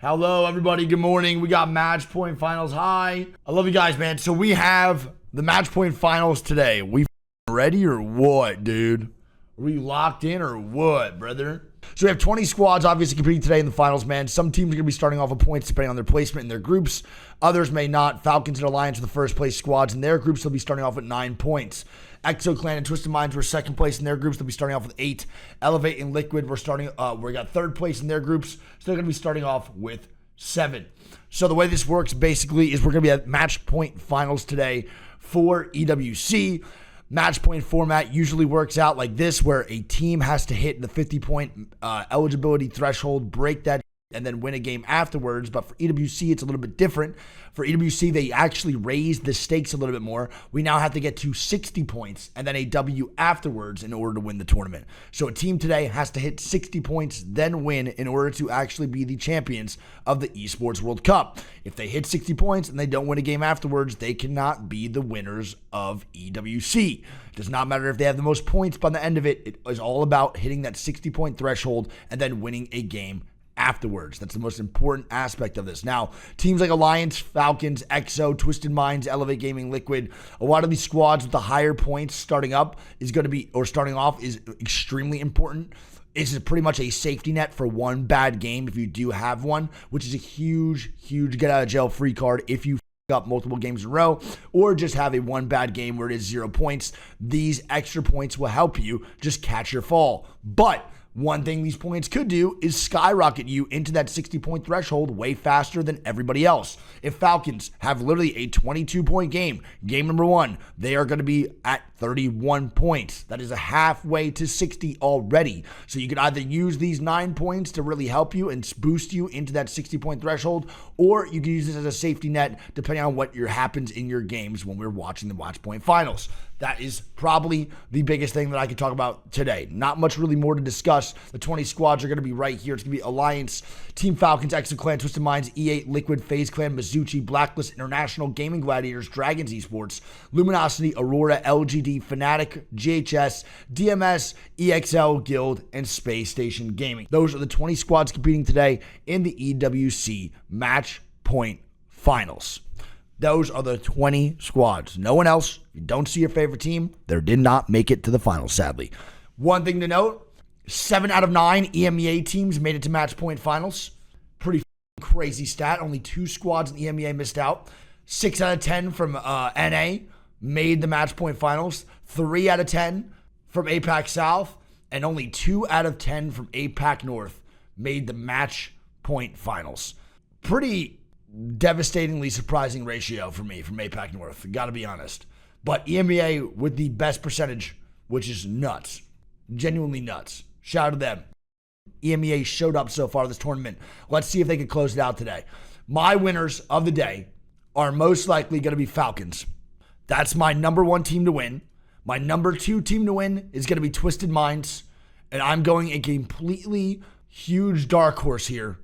Hello, everybody. Good morning. We got match point finals. Hi. I love you guys, man. So we have the match point finals today. We ready or what, dude? Are we locked in or what, brother? So we have 20 squads obviously competing today in the finals, man. Some teams are going to be starting off with points depending on their placement in their groups. Others may not. Falcons and Alliance are the first place squads in their groups. They'll be starting off with 9 points. Exo Clan and Twisted Minds were second place in their groups. They'll be starting off with 8. Elevate and Liquid we got third place in their groups. So they're going to be starting off with 7. So the way this works basically is we're going to be at match point finals today for EWC. Match point format usually works out like this, where a team has to hit the 50-point eligibility threshold, break that, and then win a game afterwards. But for EWC, it's a little bit different. For EWC, they actually raised the stakes a little bit more. We now have to get to 60 points and then a W afterwards in order to win the tournament. So a team today has to hit 60 points, then win in order to actually be the champions of the Esports World Cup. If they hit 60 points and they don't win a game afterwards, they cannot be the winners of EWC. It does not matter if they have the most points, but on the end of it, it is all about hitting that 60-point threshold and then winning a game afterwards. That's the most important aspect of this. Now, teams like Alliance, Falcons, Exo, Twisted Minds, Elevate Gaming, Liquid, a lot of these squads with the higher points starting off is extremely important. This is pretty much a safety net for one bad game if you do have one, which is a huge get out of jail free card if you up multiple games in a row, or just have a one bad game where it is 0 points. These extra points will help you just catch your fall. But one thing these points could do is skyrocket you into that 60-point threshold way faster than everybody else. If Falcons have literally a 22-point game number 1, they are going to be at 31 points. That is a halfway to 60 already. So you can either use these 9 points to really help you and boost you into that 60-point threshold, or you can use this as a safety net depending on what happens in your games when we're watching the Watch Point Finals. That is probably the biggest thing that I can talk about today. Not much really more to discuss. The 20 squads are going to be right here. It's going to be Alliance, Team Falcons, Exo Clan, Twisted Minds, E8, Liquid, FaZe Clan, Mizuchi, Blacklist, International, Gaming Gladiators, Dragons Esports, Luminosity, Aurora, LGD, Fnatic, GHS, DMS, EXL, Guild, and Space Station Gaming. Those are the 20 squads competing today in the EWC Match Point Finals. Those are the 20 squads. No one else. If you don't see your favorite team, they did not make it to the finals, sadly. One thing to note, 7 out of 9 EMEA teams made it to match point finals. Pretty crazy stat. Only 2 squads in EMEA missed out. 6 out of 10 from NA made the match point finals. 3 out of 10 from APAC South. And only 2 out of 10 from APAC North made the match point finals. Pretty devastatingly surprising ratio for me from APAC North, gotta be honest. But EMEA with the best percentage, which is nuts. Genuinely nuts. Shout out to them. EMEA showed up so far this tournament. Let's see if they can close it out today. My winners of the day are most likely going to be Falcons. That's my number 1 team to win. My number 2 team to win is going to be Twisted Minds. And I'm going a completely huge dark horse here.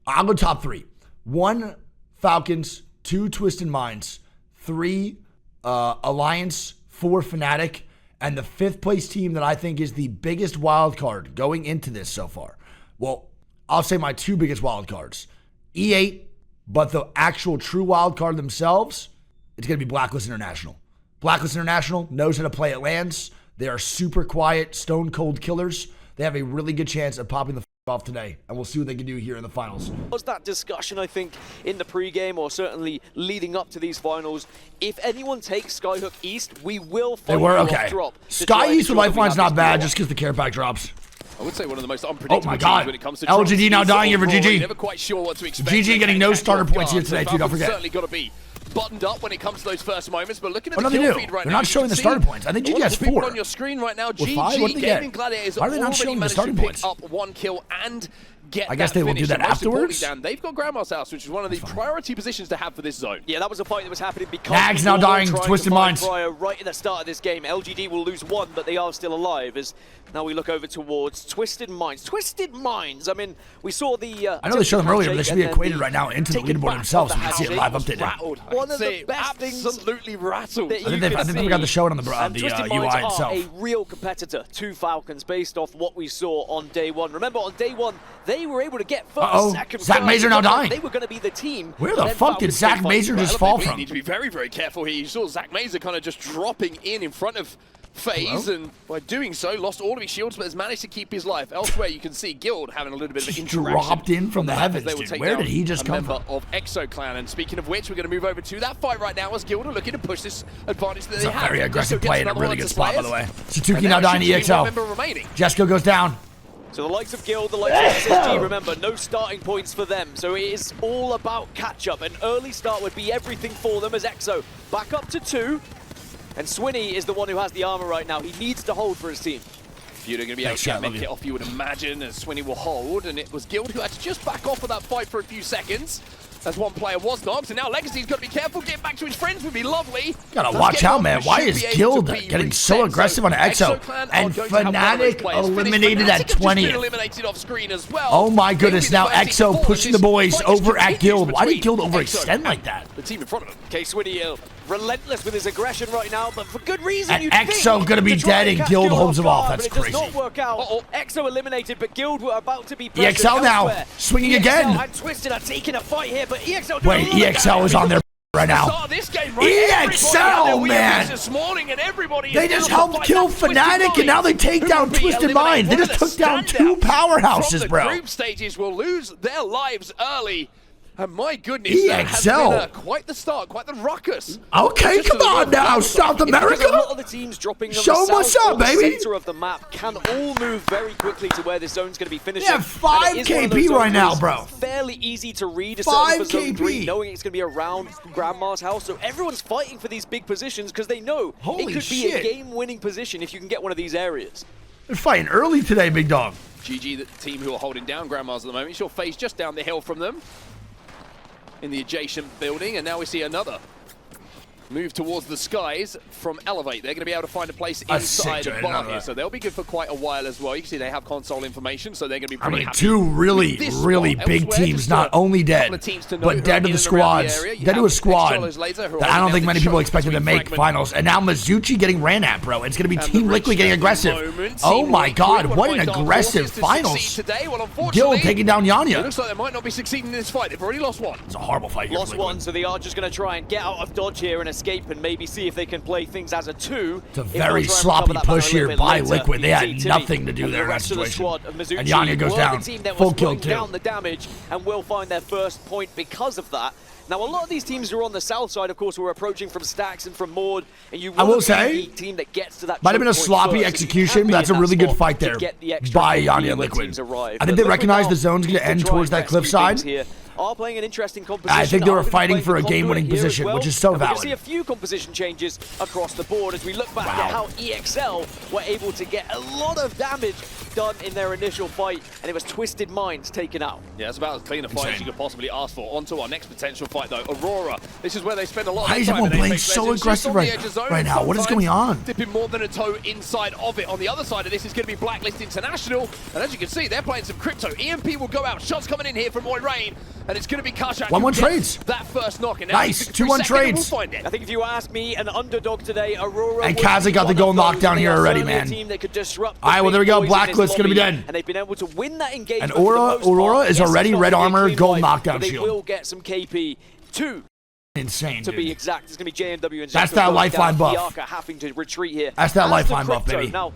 I'll go top 3. 1, Falcons, 2, Twisted Minds, 3, Alliance, 4, Fnatic, and the 5th place team that I think is the biggest wild card going into this so far. Well, I'll say my 2 biggest wild cards. E8, but the actual true wild card themselves, it's going to be Blacklist International. Blacklist International knows how to play at lands. They are super quiet, stone cold killers. They have a really good chance of popping the off today, and we'll see what they can do here in the finals. Was that discussion, I think, in the pre-game, or certainly leading up to these finals? If anyone takes Skyhook East, we will find okay. Drop. Sky East with Lifeline's not bad, just because the care pack drops. I would say one of the most unpredictable teams when it comes to LGD now dying here for GG. Never quite sure what to expect. GG getting no starter points here today, too, don't forget. Certainly got to be buttoned up when it comes to those first moments, but looking at the kill feed right now, they're not showing the starting points. I think GG has 4. On your screen right now, GG Gaming Gladiators are not showing the starting points? Up 1 kill and get I guess they will do that afterwards. Dan, they've got Grandma's House, which is one of the priority positions to have for this zone. Yeah, that was a fight that was happening because Nags now dying to Twisted Minds. Right at the start of this game, LGD will lose 1, but they are still alive. As now we look over towards Twisted Minds. Twisted Minds. I mean, we saw the. I know they showed them earlier, but they should be equated right now into the leaderboard themselves. So you can see it live updated. One of the best things. Absolutely rattled. I think they got the show on the UI itself. A real competitor to Falcons based off what we saw on day 1. Remember, on day 1, they they were able to get first, second, Zach third, Mazer now dying. They were going to be the team. Where the fuck did Zach Mazer just fall from? You need to be very, very careful here. You saw Zach Mazer kind of just dropping in front of FaZe, and by doing so, lost all of his shields, but has managed to keep his life. Elsewhere, you can see Guild having a little bit of an interaction. Dropped in from the heavens, dude. Where did he just come from? Of EXO Clan, and speaking of which, we're going to move over to that fight right now as Guild are looking to push this advantage that they have. It's a very aggressive play in a really good spot, by the way. Satsuki And now dying to EXL. remaining. Jesco goes down. So the likes of Guild, the likes of SSG, remember, no starting points for them. So it is all about catch-up. An early start would be everything for them as EXO back up to 2. And Swinny is the one who has the armor right now. He needs to hold for his team. Feud are going to be able to make it off, you would imagine, as Swinny will hold. And it was Guild who had to just back off of that fight for a few seconds, as one player was knocked. And now Legacy's got to be careful. Getting back to his friends would be lovely. Gotta watch out, man. Why is Guild getting so aggressive on EXO? And Fnatic eliminated at 20th. Eliminated off screen as well. Oh my goodness, now EXO pushing the boys over at Guild. Why did Guild overextend like that? The team in front of him. Swinny relentless with his aggression right now, but for good reason. And EXO gonna be dead and Guild holds him off. That's crazy. It does not work out. EXO eliminated, but Guild were about to be pressured EXL now, elsewhere. swinging again. And Twisted are taking a fight here, but EXL... Wait, EXL is on their right now. EXL, man! They just helped kill Fnatic, and now they take down Twisted Mind. They just took down 2 powerhouses, bro. Group stages will lose their lives early. And my goodness, EXL. that has been quite the start, quite the ruckus. Okay, come on now, South America. A lot of the teams dropping Show them what's up, baby. Center of the map can all move very quickly to where this zone's going to be finished. Yeah, 5 KP right now, bro. Fairly easy to read. 5 for zone 3, KP. knowing it's going to be around Grandma's house. So everyone's fighting for these big positions because they know it could be a game-winning position if you can get one of these areas. They're fighting early today, big dog. GG, the team who are holding down Grandma's at the moment. You saw FaZe just down the hill from them in the adjacent building, and now we see another move towards the skies from Elevate. They're going to be able to find a place inside of bar here, so they'll be good for quite a while as well. You can see they have console information, so they're going to be pretty happy. 2 really big teams, not only dead, but dead to the squads. Dead to a squad that I don't think many people expected to make finals. And now Mizuchi getting ran at, bro. It's going to be Team Liquid getting aggressive. Oh my god, what an aggressive finals. Guild taking down Yanya. It looks like they might not be succeeding in this fight. They've already lost one. It's a horrible fight here. Lost one, so they are just going to try and get out of dodge here and escape and maybe see if they can play things as a 2. It's a very sloppy push here by Liquid. They had nothing to do there in that situation. And Yanya goes down. Full kill too. Down the damage and will find their first point because of that. Now, a lot of these teams who are on the south side, of course, were approaching from Stacks and from Maud, and you I will say, the team that gets to that might have been a sloppy execution, but that's a really good fight there by Yanya and Liquid. I think they recognize the zone's going to end towards that cliffside. Are playing an interesting composition. I think they were fighting for a game-winning position, which is so valid. We see a few composition changes across the board as we look back at how EXL were able to get a lot of damage done in their initial fight, and it was Twisted Minds taken out. Yeah, it's about as clean a fight as you could possibly ask for. On to our next potential fight, though. Aurora. This is where they spend a lot of time. Why is everyone playing so aggressive right now? What is going on? Dipping more than a toe inside of it. On the other side of this is going to be Blacklist International, and as you can see, they're playing some crypto. EMP will go out. Shots coming in here from Moiraine, and it's going to be Kashak. 1-1 trades. That first knock. And nice. 2-1 trades. I think if you ask me, an underdog today, Aurora. And Kazakh got the goal knocked down here already, man. All right, well, there we go. Blacklist going to be dead. And they've been able to win that engagement. And Aurora is already red armor, gold knockdown shield. They will get some KP. 2. Insane, to be exact. It's going to be JMW and that's that lifeline buff. having to retreat here. That's that lifeline buff, baby. Now,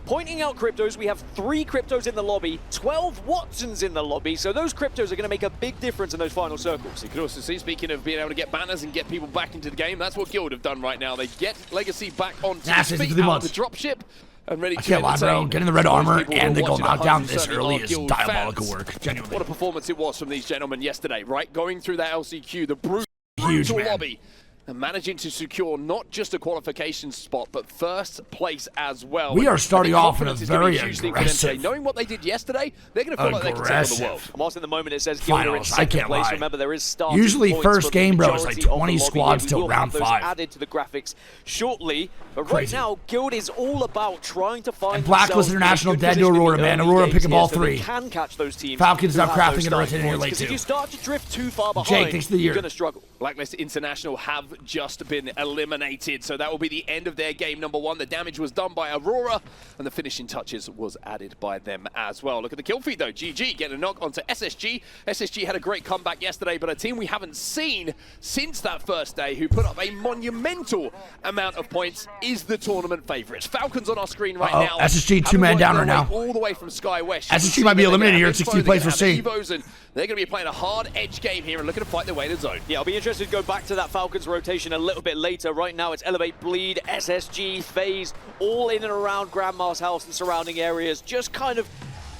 pointing out cryptos, we have 3 cryptos in the lobby, 12 Watsons in the lobby, so those cryptos are going to make a big difference in those final circles. You could also see, speaking of being able to get banners and get people back into the game, that's what Guild have done right now. They get Legacy back onto the feet out of the dropship. And ready to can't lie, bro. Getting the red armor and the gold knockdown this early is diabolical work. Genuinely. What a performance it was from these gentlemen yesterday, right? Going through that LCQ, the brutal lobby, and managing to secure not just a qualification spot, but first place as well. We are starting off in a very aggressive. Knowing what they did yesterday, they're going to feel like they can take on the world. Whilst in the moment it says finals, I can't lie. Remember, there is usually first game, bro, is like 20 squads till round 5. Added to the graphics shortly, but right now, Guild is all about trying to find. And Blacklist International dead to Aurora, man. Aurora picking all 3. Can catch those teams. Falcons now crafting it right in here late too. If you start to drift too far behind, Jake takes the year. You're going to struggle. Blacklist International have just been eliminated. So that will be the end of their game number 1. The damage was done by Aurora, and the finishing touches was added by them as well. Look at the kill feed though. GG getting a knock onto SSG. SSG had a great comeback yesterday, but a team we haven't seen since that first day, who put up a monumental amount of points, is the tournament favourites. Falcons on our screen right now. SSG 2-man down right now. All the way from Sky West. SSG might be eliminated here at 16 plays for C. They're going to be playing a hard edge game here and looking to fight their way to zone. Yeah, I'll be interested to go back to that Falcons rotation a little bit later. Right now, it's Elevate, Bleed, SSG, FaZe, all in and around Grandma's house and surrounding areas, just kind of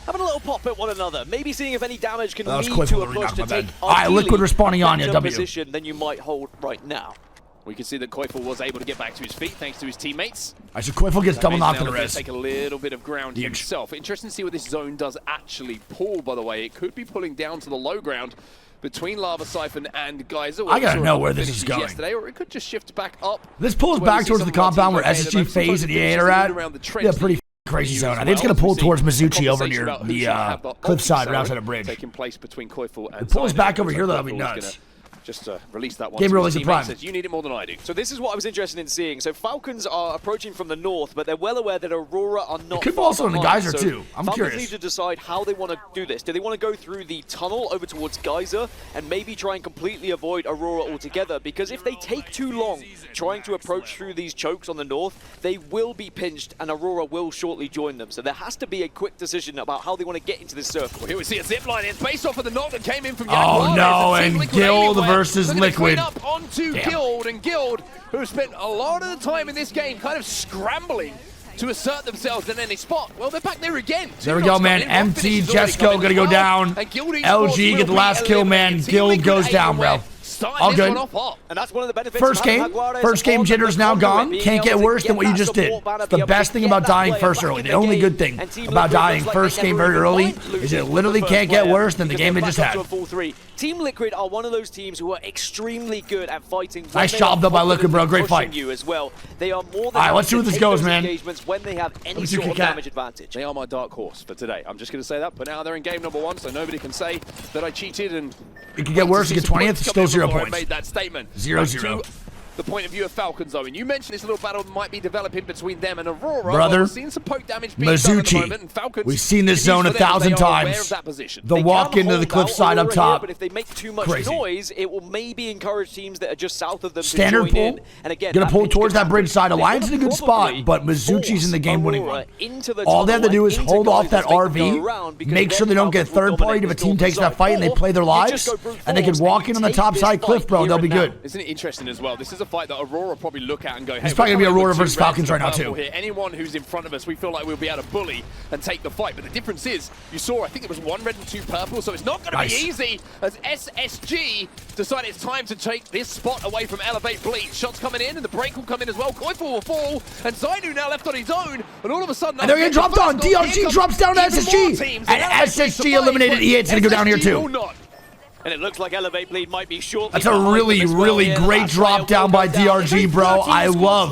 having a little pop at one another. Maybe seeing if any damage can lead to a push to take Liquid responding on you, W. position than you might hold right now. We can see that Koifel was able to get back to his feet thanks to his teammates. So Koifel gets double knocked in the res. Take a little bit of ground himself. Interesting to see what this zone does actually pull, by the way. It could be pulling down to the low ground between Lava Siphon and Geyser. I gotta know where this is going. Yesterday, or it could just shift back up. This pulls back towards the compound where SSG, FaZe, and EA are at. Yeah, pretty crazy zone. I think it's gonna pull towards Mizuchi over near the cliffside right outside of bridge. Taking place between Koifel and it pulls back over here, though. That'd be nuts. Just release that one. Game release Prime. Says, you need it more than I do. So this is what I was interested in seeing. So Falcons are approaching from the north, but they're well aware that Aurora are not. It could far also in the Geyser so too. I'm Falcons curious. need to decide how they want to do this. Do they want to go through the tunnel over towards Geyser and maybe try and completely avoid Aurora altogether? Because if they take too long trying to approach through these chokes on the north, they will be pinched and Aurora will shortly join them. So there has to be a quick decision about how they want to get into this circle. Well, here we see a zip line. It's based off of the knock that came in from Oh no, and Guild versus Liquid. Up onto Guild, and Guild, who spent a lot of the time in this game kind of scrambling to assert themselves in any spot. Well, they're back there again. There we go, man. MT Jesco gonna go down. LG get the last kill, man. Guild goes down, bro. All good. And that's one of the benefits. First game jitters now gone. Can't get worse than what you just did. It's the best thing about dying first early. The only good thing about dying first game very early is it literally can't get worse than the game they just had. Team Liquid are one of those teams who are extremely good at fighting. Nice job though by Liquid, bro. Great fight. You as well. They are more than all right, let's see where this goes, man. When they have any sort of damage advantage. They are my dark horse for today. I'm just going to say that. But now they're in game number 1, so nobody can say that I cheated. And it can get worse. You get 20th, still 0 points. I made that statement. 0-0. The point of view of Falcons, though, and you mentioned this little battle might be developing between them and Aurora. Brother, we've seen some poke damage being done at the moment, and Falcons, we've seen this zone 1,000 times. The walk into the cliffside up top. But if they make too much noise, it will maybe encourage teams that are just south of them standard to join pull. In. And again, gonna pull towards that bridge side. Alliance in a good spot, but Mizuchi's in the game-winning one. All they have to do is hold off that RV, make sure they don't get third party if a team takes that fight and they play their lives, and they can walk in on the top side cliff, bro. They'll be good. Isn't it interesting as well? This is a fight that Aurora probably look at and go, hey, it's probably going to be Aurora versus Falcons right now, too. Here. Anyone who's in front of us, we feel like we'll be able to bully and take the fight. But the difference is, you saw, I think it was 1 red and 2 purple, so it's not going to be easy as SSG decide it's time to take this spot away from Elevate Bleed. Shots coming in, and the break will come in as well. Koifel will fall, and Zainu now left on his own, and all of a sudden... And they're getting dropped on. DRG drops down to SSG, and SSG eliminated EA. It's going to go down here, too. And it looks like Elevate Bleed might be short. That's a really, really great drop down by DRG, bro. I love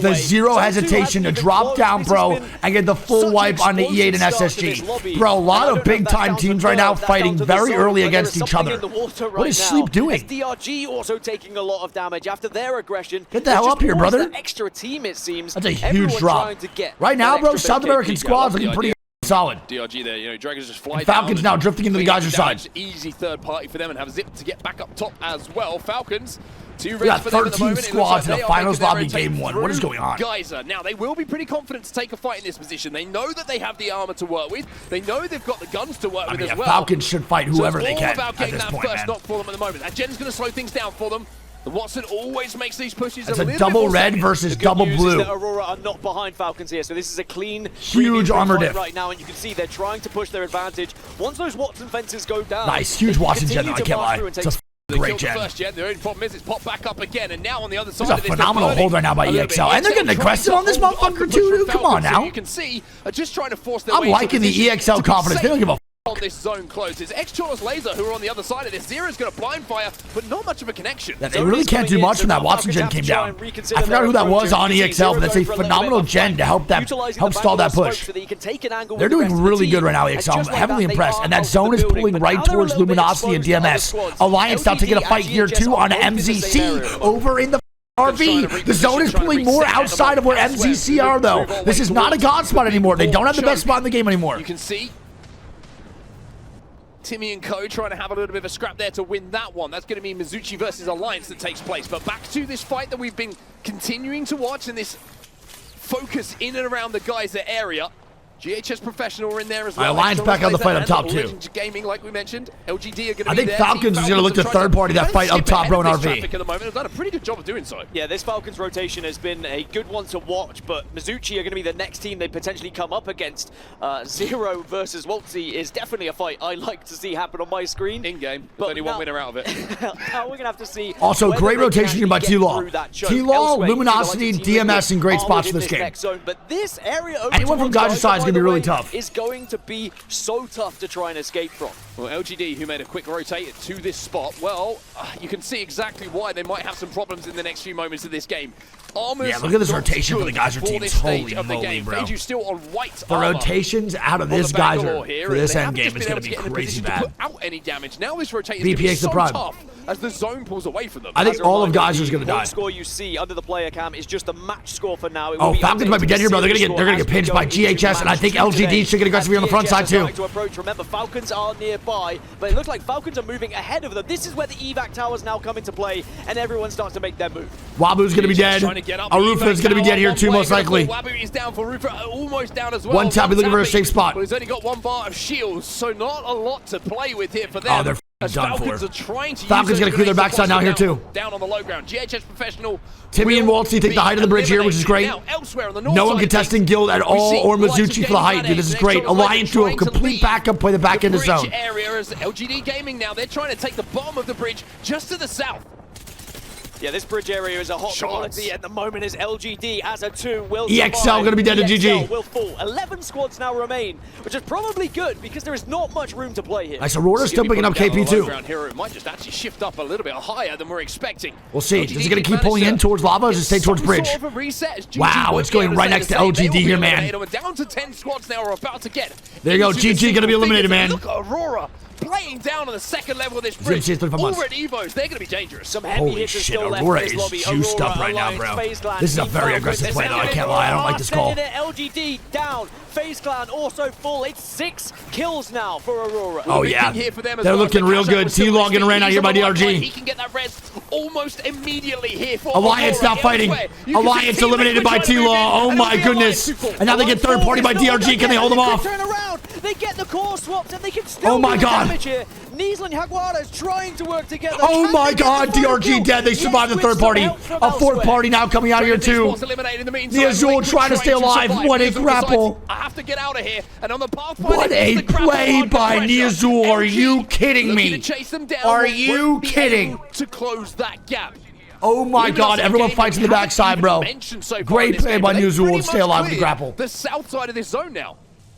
the zero hesitation to drop down, bro, and get the full wipe on the E8 and SSG. Bro, a lot of big-time teams right now fighting very early against each other. What is Sleep doing? DRG also taking a lot of damage after their aggression. Get the hell up here, brother. Extra team, it seems. That's a huge drop. Right now, bro, South American squad's looking pretty solid. DRG there, you know, Dragons just fly down. Falcons now drifting into the Geyser side. Easy third party for them and have Zip to get back up top as well. Falcons, 2 we got 13 squads in the finals lobby game 1. What is going on? Geyser. Now, they will be pretty confident to take a fight in this position. They know that they have the armor to work with. They know they've got the guns to work with as well. Falcons should fight whoever they can at this point, first man. knock for them at the moment. That Gen's going to slow things down for them. The Watson always makes these pushes. It's a double red versus double blue. Aurora are not behind Falcons here, so this is a clean, huge armor diff right now, and you can see they're trying to push their advantage. Once those Watson fences go down, nice, huge Watson gen. I can't lie. It's a great gen. The first gen. The only problem is it's popped back up again, and now on the other side, there's a phenomenal hold right now by EXL, and they're getting aggressive on this motherfucker too. Come on now. You can see just trying to force their way. I'm liking the EXL confidence. They don't give a on this zone closes. X-Chorus Laser, who are on the other side of this. Zero's going to blind fire, but not much of a connection. Yeah, they really can't do much from that Watson gen came down. I forgot who that was on EXL, but that's a phenomenal gen to help stall that push. They're doing really good right now, EXL. I'm heavily impressed. And that zone is pulling right towards Luminosity and DMS. Alliance now taking a fight here too on MZC over in the RV. The zone is pulling more outside of where MZC are, though. This is not a god spot anymore. They don't have the best spot in the game anymore. You can see Timmy and Co trying to have a little bit of a scrap there to win that one. That's going to be Mizuchi versus Alliance that takes place. But back to this fight that we've been continuing to watch and this focus in and around the Geyser area. GHS Professional are in there as well. Alliance back on the fight up top too. Gaming, like we mentioned, LGD are going to be I think there. Falcons is going to look to third party that fight up top, bro, in RV. At the moment, have done a pretty good job of doing so. Yeah, this Falcons rotation has been a good one to watch, but Mizuchi are going to be the next team they potentially come up against. Zero versus Waltzy is definitely a fight I like to see happen on my screen. In game, but only one winner out of it. Now we're going to have to see. Also, great rotation here by T-Law. T-Law, Luminosity, DMS in great spots for this game. But this area, anyone from Geyser side is going to be really tough. Is going to be so tough to try and escape from. Well, LGD, who made a quick rotate to this spot, well, you can see exactly why they might have some problems in the next few moments of this game. Yeah, look at this rotation for the Geyser team. Holy moly, bro. Still on white the rotations out of this Geyser for this end game is going to be crazy bad. Put out any damage. Now this rotation is BPX so the prime. tough as the zone pulls away from them. I think all of Geyser's going to die. The score you see under the player cam is just the match score for now. Oh, Falcons might be dead here, bro. They're going to get pinched by GHS, and I think LGD should get aggressively on the front side too. Remember, Falcons are nearby, but it looks like Falcons are moving ahead of them. This is where the evac towers now come into play, and everyone starts to make their move. Wabu's going to be dead. Arufa's going to be dead here too, most likely. Wabu is down for Rufa, almost down as well. One tap, he's looking for a safe spot. But he's only got one bar of shields, so not a lot to play with here for them. Oh, they're done for. Falcons going to clear their backside now here too. Down on the low ground. GHS Professional. Timmy and Waltzy take the height of the bridge here, which is great. No one contesting Guild at all or Mizuchi for the height, dude. This is great. Alliance do a complete backup, play the back end of the zone. Area is LGD Gaming now. They're trying to take the bottom of the bridge just to the south. Yeah, this bridge area is a hot quality at the moment as LGD as a 2 will EXL going to be dead to GG. Will fall. 11 squads now remain, which is probably good because there is not much room to play here. Nice, Aurora's still picking up KP2. Here, it might just actually shift up a little bit higher than we're expecting. We'll see. Is he going to keep pulling in towards lava or does it stay towards bridge? Wow, it's going right next to LGD here, man. Down to 10 squads now are about to get. There you go. GG going to be eliminated, man. Look at Aurora. Playing down on the second level of this bridge. Already Evos, they're going to be dangerous. Some heavy Holy hitters shit, still left Aurora in this is lobby. juiced up right now, bro. This is a very aggressive play, though. I can't lie. I don't like this call. LGD down. FaZe Clan also full. It's 6 kills now for Aurora. Oh, yeah. They're looking real good. T-Log getting ran out here by DRG. He can get that res almost immediately here for Alliance not fighting. Alliance eliminated by T-Law. Oh, my goodness. And now they get third party by DRG. Can they hold them off? Turn around. They get the core swaps and they can still do damage here. Niceland Jaguar is trying to work together. Oh my god, DRG dead. They survived the third party. A fourth party now coming out here too. The Azul trying to stay alive. What a grapple. I have to get out of here. And on the what a play by Niazul. Are you kidding me? Are you kidding? To close that gap. Oh my god, everyone fights in the backside, bro. Great play by Niazul to stay alive with the grapple. The south side of this zone now.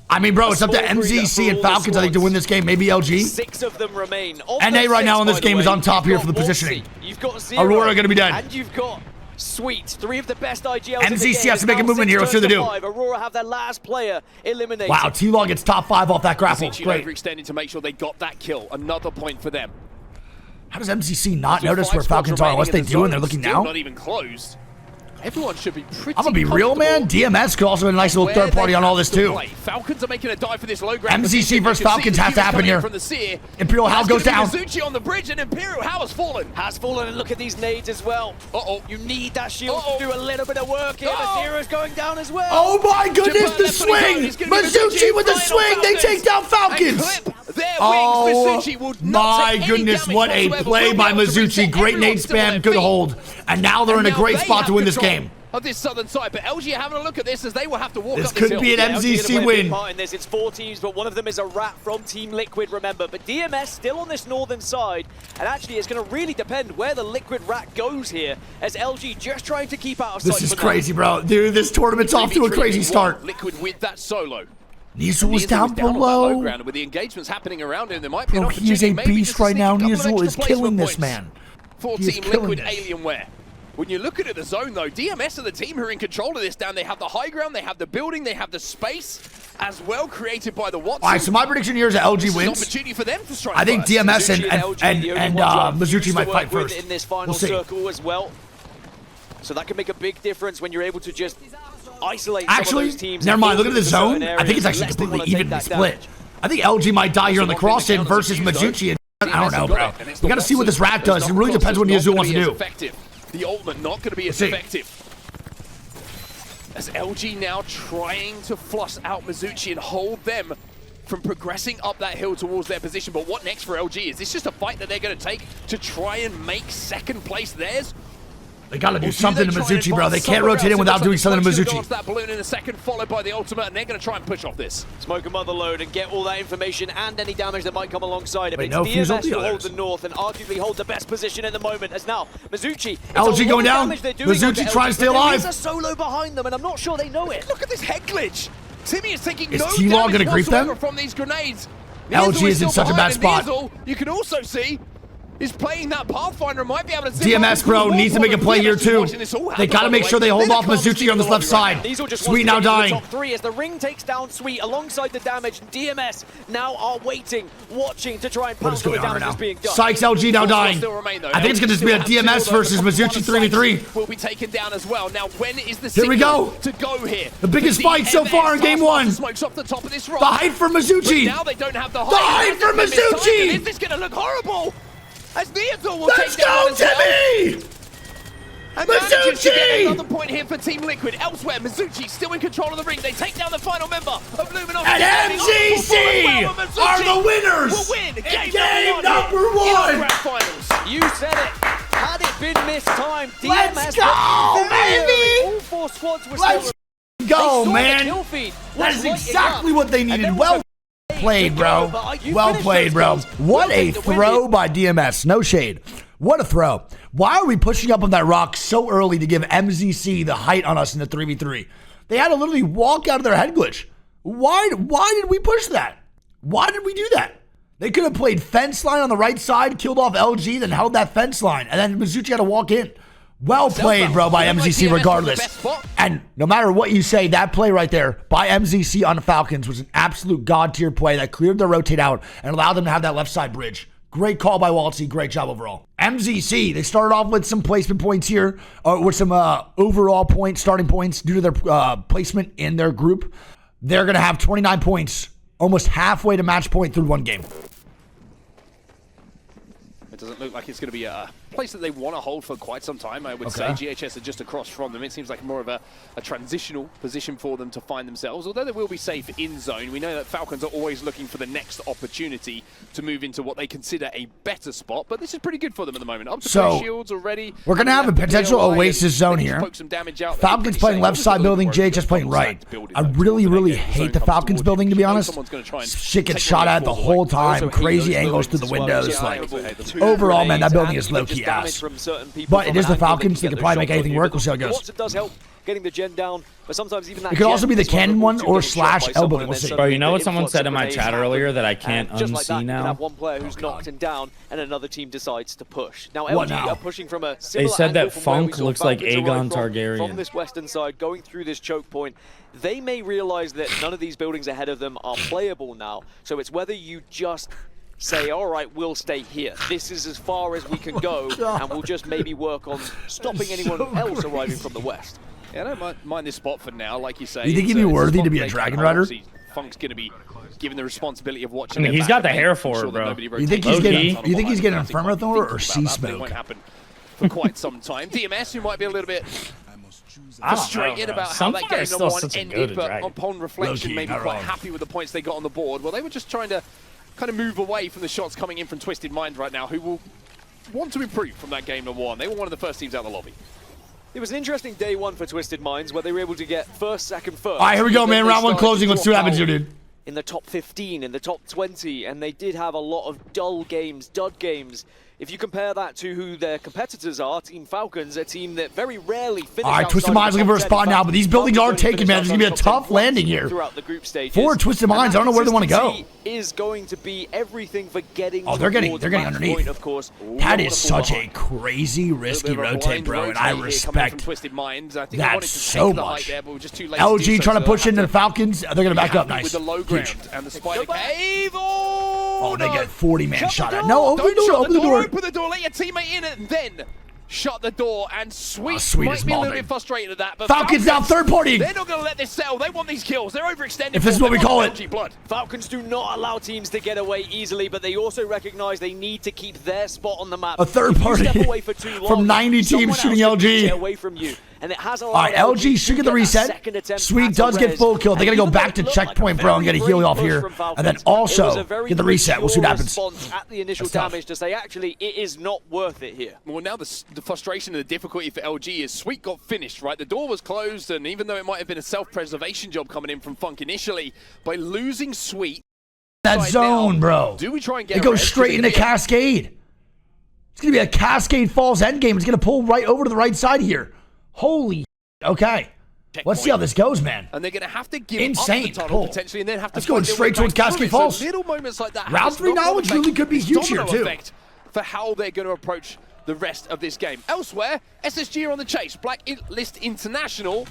I mean, bro, it's up to MZC and Falcons, I think, to win this game. Maybe LG. 6 of them remain. NA right now in this game is on top here for the positioning. You've got Zero, Aurora going to be dead. And you've got Sweet. 3 of the best IGLs MZC has to make a movement here. Let's see what they do. Aurora have their last player eliminated. Wow, T-Log gets top 5 off that grapple. Great. Overextending to make sure they got that kill. Another point for them. How does MZC not notice where Falcons are? What's they doing? They're looking now. Not even closed. Everyone should be pretty I'm gonna be real, man. DMS could also be a nice little third party on all this too. Falcons are making a dive for this low ground. MZC versus Falcons has to happen here. Imperial Howl goes down. Mizuchi on the bridge and Imperial Howl has fallen. Has fallen, and look at these nades as well. You need that shield to do a little bit of work here. Zero's going down as well. Oh my goodness, the swing! Mizuchi with the swing. They take down Falcons. Oh my goodness, what a play by Mizuchi. Great nade spam, good hold. And now they're in a great spot to win this game. Of this southern side, but LG are having a look at this as they will have to walk this up this hill. Could be an MZC win. It's 4 teams, but one of them is a rat from Team Liquid, remember. But DMS still on this northern side, and actually it's going to really depend where the Liquid rat goes here, as LG just trying to keep out of sight. This is crazy, bro. Dude, this tournament's off to a crazy start. Liquid with that solo. Nizel was down on the low below. ground, and with the engagements happening around him, there might be an Bro, he is opportunity a maybe beast just to right sneak now. a couple of Nizel extra is killing placement this points man. for He is Team killing Liquid this. Alienware. When you look at the zone, though, DMS are the team who are in control of this down. They have the high ground, they have the building, they have the space as well created by the Watson. All right, so my prediction here is that LG This is an wins. opportunity for them to strike I think first. DMS and LG, Mizuchi might fight first. in this final We'll see. circle as well. So that can make a big difference when you're able to just isolate some of Actually, those teams. never mind. and Look at the force them to zone. certain I think it's areas, actually unless they completely wanna take evenly that split. damage. I think LG might die here on the So one cross thing in they count versus on is the Mizuchi. And I don't know, bro. We got to see what this rat does. It really depends what Nizu wants to do. Effective. The ultimate not going to be as see. effective. As LG now trying to flush out Mizuchi and hold them from progressing up that hill towards their position. But what next for LG? Is this just a fight that they're going to take to try and make second place theirs? They got to do something to Mizuchi, bro. They can't rotate in without doing something to Mizuchi. That balloon in a second, followed by the ultimate, and they're going to try and push off this. Smoke a mother load and get all that information and any damage that might come alongside it. Wait, It's no fuse on DMS the who hold others. the north and arguably hold the best position at the moment. As now, Mizuchi. LG going down. Mizuchi trying to stay alive. There's a solo behind them, and I'm not sure they know it. Look at this head glitch. Timmy is taking Is no T-Log damage gonna creep them? whatsoever from these grenades. LG Nizel is in still such a bad behind, and spot. Nizel, you can also see, is playing that Pathfinder and might be able to zip DMS, up bro, and needs to make a play here, too. They got to make sure they hold off Mizuchi on this left side. Nizel just Sweet wants to now get into the dying. top three as the ring takes down Sweet alongside the damage. DMS now are waiting, watching to try and What is pounce on the going on right damage now? that's being done. Sykes LG now dying. Still remain, though. I think it's going to just be a DMS versus Mizuchi 3v3. Will be taken down as well. Now, when is the Here we signal go. to go here? The biggest fight so far in game one. Smokes off the top of this rock. The height for Mizuchi. Now they don't have the height for Mizuchi. Is this going to look horrible? As Nizel will Let's take down go, one as well. Timmy! And manages to get Mizuchi! another point here for Team Liquid. Elsewhere, Mizuchi still in control of the ring. They take down the final member of Luminosity. And MZC are the winners will win in game number in one. the grand finals. You said it. Had it been mistimed, Let's DMS go, were very baby! early. All four squads were Let's still go, the man. kill feed That was is lighting exactly up. what they And needed. there was Well a played, bro. Well played, bro. What a throw by DMS. No shade. What a throw. Why are we pushing up on that rock so early to give MZC the height on us in the 3v3? They had to literally walk out of their head glitch. Why did we push that? Why did we do that? They could have played fence line on the right side, killed off LG, then held that fence line, and then Mizuchi had to walk in. Well played, bro, by MZC regardless. And no matter what you say, that play right there by MZC on the Falcons was an absolute god tier play that cleared their rotate out and allowed them to have that left side bridge. Great call by Waltzy. Great job overall. MZC, they started off with some placement points here, with some overall points, starting points due to their placement in their group. They're going to have 29 points, almost halfway to match point through one game. It doesn't look like it's going to be a place that they want to hold for quite some time, I would say. GHS are just across from them. It seems like more of a transitional position for them to find themselves, although they will be safe in zone. We know that Falcons are always looking for the next opportunity to move into what they consider a better spot, but this is pretty good for them at the moment. Up to three shields already. We're going to have a potential Oasis zone here. Falcons playing left side building, JHS playing right. I really hate the Falcons building, to be honest. Shit gets shot at the whole time. Crazy angles through the windows. Like, overall, man, that building is low-key ass. But it is the Falcons. They can probably make anything work. We'll see how it goes. It does help getting the gen down, but sometimes even that It could also be the cannon one or slash elbow. We'll see. Bro, you know what someone said in my chat earlier that I can't just like that, unsee you can now? have one player who's knocked and down, and another team decides to push. Now, What LG now? are pushing from a They similar said that angle from where we Funk saw looks like Falcons arrive Aegon Targaryen. From this western side, going through this choke point, they may realize that none of these buildings ahead of them are playable now. So it's whether you just say, all right, we'll stay here. This is as far as we can go, and we'll just maybe work on stopping anyone else arriving from the west. Yeah, I don't mind this spot for now, like you say. You think he'd be worthy to be a Dragon Rider? Funk's going to be given the responsibility of watching. I mean, he's got the hair for it, bro. You think he's getting Inferno Thor or Sea Smoke? Won't happen for quite some time. DMS, who might be a little bit frustrated about how that game number one ended, but upon reflection, maybe quite happy with the points they got on the board. Well, they were just trying to kind of move away from the shots coming in from Twisted Mind right now, who will want to improve from that game number one. They were one of the first teams out of the lobby. It was an interesting day one for Twisted Minds, where they were able to get first, second, first. All right, here we go, man. Round one closing. Let's see what happens here, dude. In the top 15, in the top 20, and they did have a lot of dull games, dud games if you compare that to who their competitors are, Team Falcons, a team that very rarely finish. All right, Twisted Minds looking for a spot now, but these buildings are taken, man. There's going to be a tough landing here. Throughout the group stages. For Twisted Minds, I don't know where they want to go. Is going to be everything for getting. Oh, they're getting underneath. Point, of course. That is such a crazy, risky rotate, bro, and I respect that so much. LG trying to push into the Falcons. They're going to back up. Nice. With the low ground and the spider cave. Oh, they get 40-man shot at. No, open the door. Open the door. Let your teammate in and then shut the door. And Sweet Sweet might is be a little bombing. bit frustrated at that. But Falcons now third party. They're not going to let this settle. They want these kills. They're overextending. If this is what we call it. Blood. Falcons do not allow teams to get away easily, but they also recognize they need to keep their spot on the map. A third party step away for too long, from 90 teams shooting LG. Get away from you. And it has all right, LG should get the reset. Sweet does get full kill. They got to go back to checkpoint, bro, and get a heal off here. And then also get the reset. We'll see what happens. At the initial damage to say, actually, it is not worth it here. Well, now the frustration and the difficulty for LG is Sweet got finished, right? The door was closed, and even though it might have been a self-preservation job coming in from Funk initially, by losing Sweet... That zone, now, bro. Do we try and get it goes straight into Cascade. It's going to be a Cascade Falls endgame. It's going to pull right over to the right side here. Holy... Okay. Let's see how this goes, man. And they're going to have to give insane up the tunnel potentially, and then have to go straight towards Cascade Falls. So little moments like that. Round 3 knowledge really could be huge here, too. For how they're going to approach the rest of this game. Elsewhere, SSG are on the chase. Blacklist International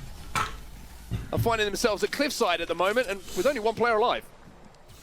are finding themselves at Cliffside at the moment, and with only one player alive.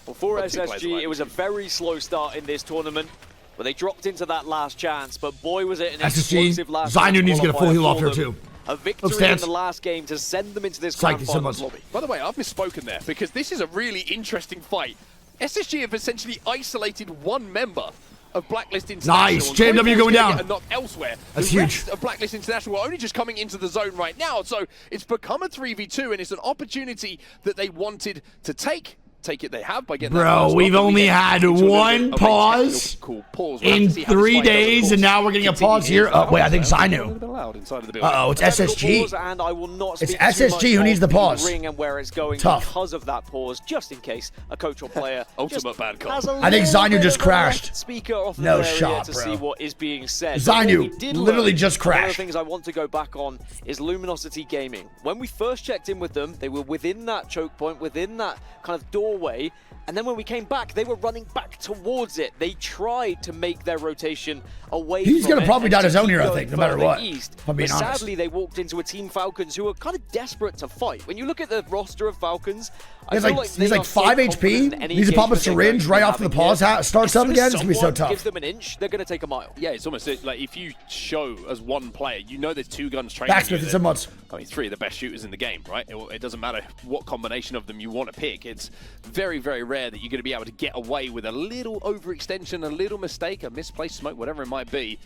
Well, for SSG, it was a very slow start in this tournament, but they dropped into that last chance. But boy, was it an explosive last chance. Zainu needs to get a full heal off here, too. A victory in the last game to send them into this grand finals lobby. By the way, I've misspoken there because this is a really interesting fight. SSG have essentially isolated one member of Blacklist International. Nice, JMW going down. And not elsewhere. That's the huge. Rest of Blacklist International are only just coming into the zone right now, so it's become a 3v2, and it's an opportunity that they wanted to take it they have by getting bro that we've only had one pause in 3 days, and now we're getting a pause here. Oh wait, I think Zainu. It's SSG. And I will not it's SSG who needs the pause. Ring and where it's going tough because of that pause, just in case a coach or player ultimate bad call. I think Zainu just crashed. Speaker off no the shot, to bro. see what is being said. Zainu literally just crashed. One of the things I want to go back on is Luminosity Gaming. When we first checked in with them, they were within that choke point, within that kind of doorway, and then when we came back, they were running back towards it. They tried to make their rotation away He's from going to probably die his own here, I going think, no matter further what. East. If I'm being honest. Sadly, they walked into a Team Falcons who are kind of desperate to fight. When you look at the roster of Falcons, he's like 5 HP. He's a pop a syringe right after the pause starts up again. It's going to be so tough. Gives them an inch, they're going to take a mile. Yeah, it's almost like if you show as one player, you know there's 2 guns training. Backsmith and so much. I mean, 3 of the best shooters in the game, right? It doesn't matter what combination of them you want to pick. It's very, very rare that you're going to be able to get away with a little overextension, a little mistake, a misplaced smoke, whatever it might be.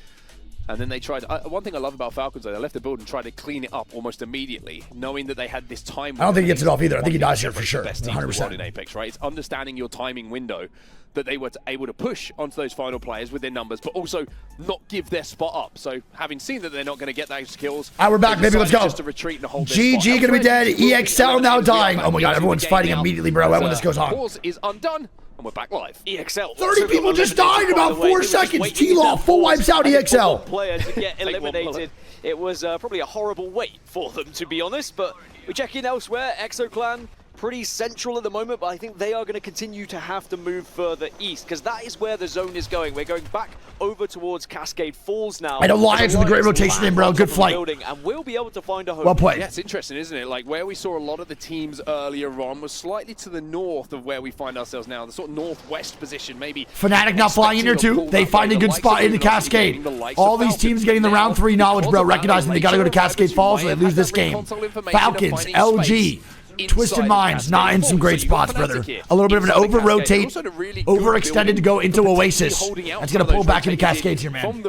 And then they tried. One thing I love about Falcons, though, they left the build and tried to clean it up almost immediately, knowing that they had this time. I don't think he gets it off either. I think he dies here for sure. Best 100% in Apex, right? It's understanding your timing window that they were able to push onto those final players with their numbers, but also not give their spot up. So having seen that they're not going to get those kills, all right, we're back, baby. Let's go. Just to retreat and hold GG going to be dead. EXL now dying. Oh my god, everyone's fighting immediately, bro. When this goes on. Pause is undone. And we're back live. EXL. 30 people just died in about 4 seconds. T-Law full wipes out EXL. Player to get eliminated. It was probably a horrible wait for them, to be honest. But we check in elsewhere. ExoClan pretty central at the moment, but I think they are going to continue to have to move further east because that is where the zone is going. We're going back over towards Cascade Falls now. And Alliance with a great rotation in, bro. Good flight. And we'll be able to find a home. Well played. Yeah, it's interesting, isn't it? Like where we saw a lot of the teams earlier on was slightly to the north of where we find ourselves now, the sort of northwest position, maybe. Fnatic now flying in here too. They find a good spot in the Cascade. All these teams getting the round 3 knowledge, bro, recognizing they got to go to Cascade Falls or they lose this game. Falcons, LG, Twisted Minds, not in some great spots, brother. A little bit of an over-rotate, overextended to go into Oasis. That's going to pull back into Cascades here, man.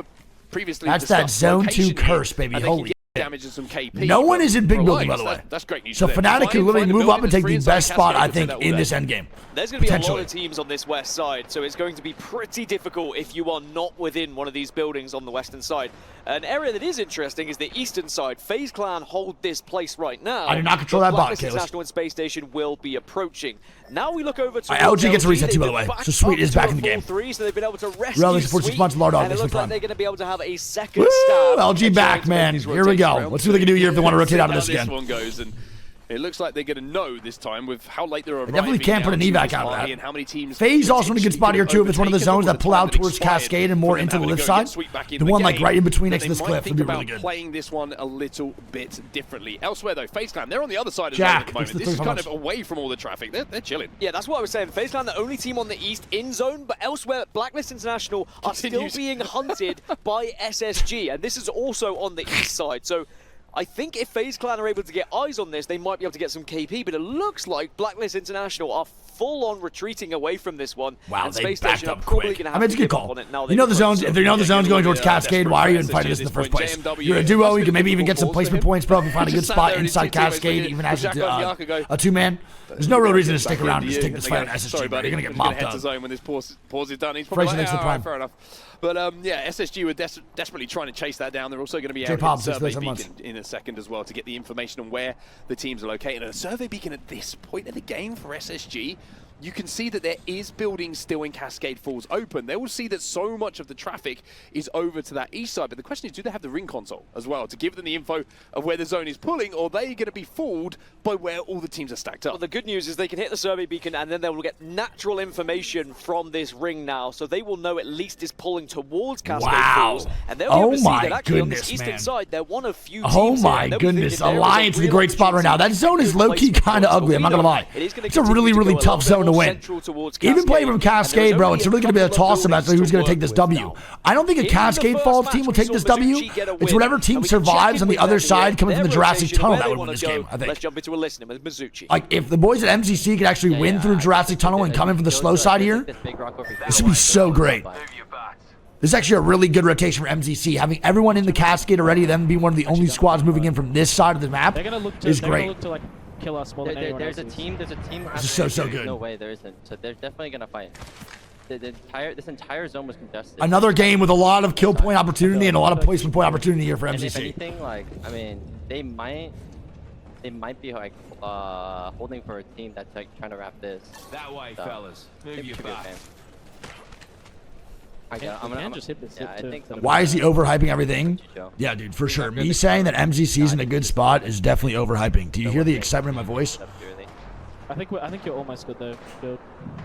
That's that Zone 2 curse, baby. Holy damage and some KP. No one is in big building, by the way. That's great news. So Fnatic can literally move up and take the best spot, I think, in this endgame. There's going to be a lot of teams on this west side, so it's going to be pretty difficult if you are not within one of these buildings on the western side. An area that is interesting is the eastern side. FaZe Clan hold this place right now. I do not control that bot, International and Space Station will be approaching. Now we look over to LG gets a reset too, by the way. So Sweet is back in the game. So they've been able to rescue Relative 46 months, Lardog. and it looks like they're going to be able to have a second Woo, stab. LG back, man. Here we go. Let's see what they can do here if they want to rotate out of this again. This one goes, and it looks like they're going to know this time with how late they're arriving. They definitely can't put an evac out of that. And how many teams FaZe also in a good spot here too if it's one of the zones that pull out towards Cascade and more into the lift side. The one like right in between next to this cliff would be really good. Playing this one a little bit differently. Elsewhere though, FaZe Clan, they're on the other side of the zone at the moment. This is kind of away from all the traffic. They're chilling. Yeah, that's what I was saying. FaZe Clan, the only team on the east in zone, but elsewhere, Blacklist International are still being hunted by SSG, and this is also on the east side. So I think if FaZe Clan are able to get eyes on this, they might be able to get some KP, but it looks like Blacklist International are full-on retreating away from this one. Wow, and they Space backed Station up are probably quick. going to I have mean, it's a good call. You know the zones. If they know the zone's going towards Cascade, why are you even fighting this in the first place? You're a duo. You can maybe even get some placement points, bro. If you find a good spot inside Cascade, even as a two-man. There's no real reason to stick around and just take this fight on SSG. You're going to get mopped up. When this pause is done, he's probably like, all right, fair enough. But yeah, SSG were desperately trying to chase that down. They're also going to be out at Survey Beacon in a second as well to get the information on where the teams are located. And a Survey Beacon at this point of the game for SSG, you can see that there is buildings still in Cascade Falls open. They will see that so much of the traffic is over to that east side. But the question is, do they have the ring console as well to give them the info of where the zone is pulling, or are they going to be fooled by where all the teams are stacked up? Well, the good news is they can hit the Survey Beacon and then they will get natural information from this ring now. So they will know at least is pulling towards Cascade Falls. And they'll be able to see that actually on this eastern side, they're one of few teams. Oh my goodness, Alliance is a great spot right now. That zone is low-key kind of ugly, I'm not going to lie. It's a really, really tough zone to win. Even playing from Cascade, bro, it's really going to be a toss-up as to who's going to take this W. I don't think a Cascade Falls team will take this W. It's whatever team survives on the other side coming from the Jurassic Tunnel that would win this game, I think. Let's jump into a listening with Mizuchi. Like, if the boys at MCC could actually win through Jurassic Tunnel and come in from the slow side here, this would be so great. This is actually a really good rotation for MCC. Having everyone in the Cascade already, them being one of the only squads moving in from this side of the map is great. Kill us more than anyone there's else. There's a team. This is so good. No way, there isn't. So they're definitely gonna fight. This entire zone was contested. Another game with a lot of kill point opportunity and a lot of placement point opportunity here for MCC. And if anything, like, I mean, they might be like holding for a team that's like trying to wrap this. That way, fellas. Move your back. I'm gonna just hit this. Yeah, I think so. Why is he overhyping everything? Yeah, dude, for sure. Me saying that MCC's in a good spot is definitely overhyping. Do you hear the excitement in my voice? I think you're almost good though. Build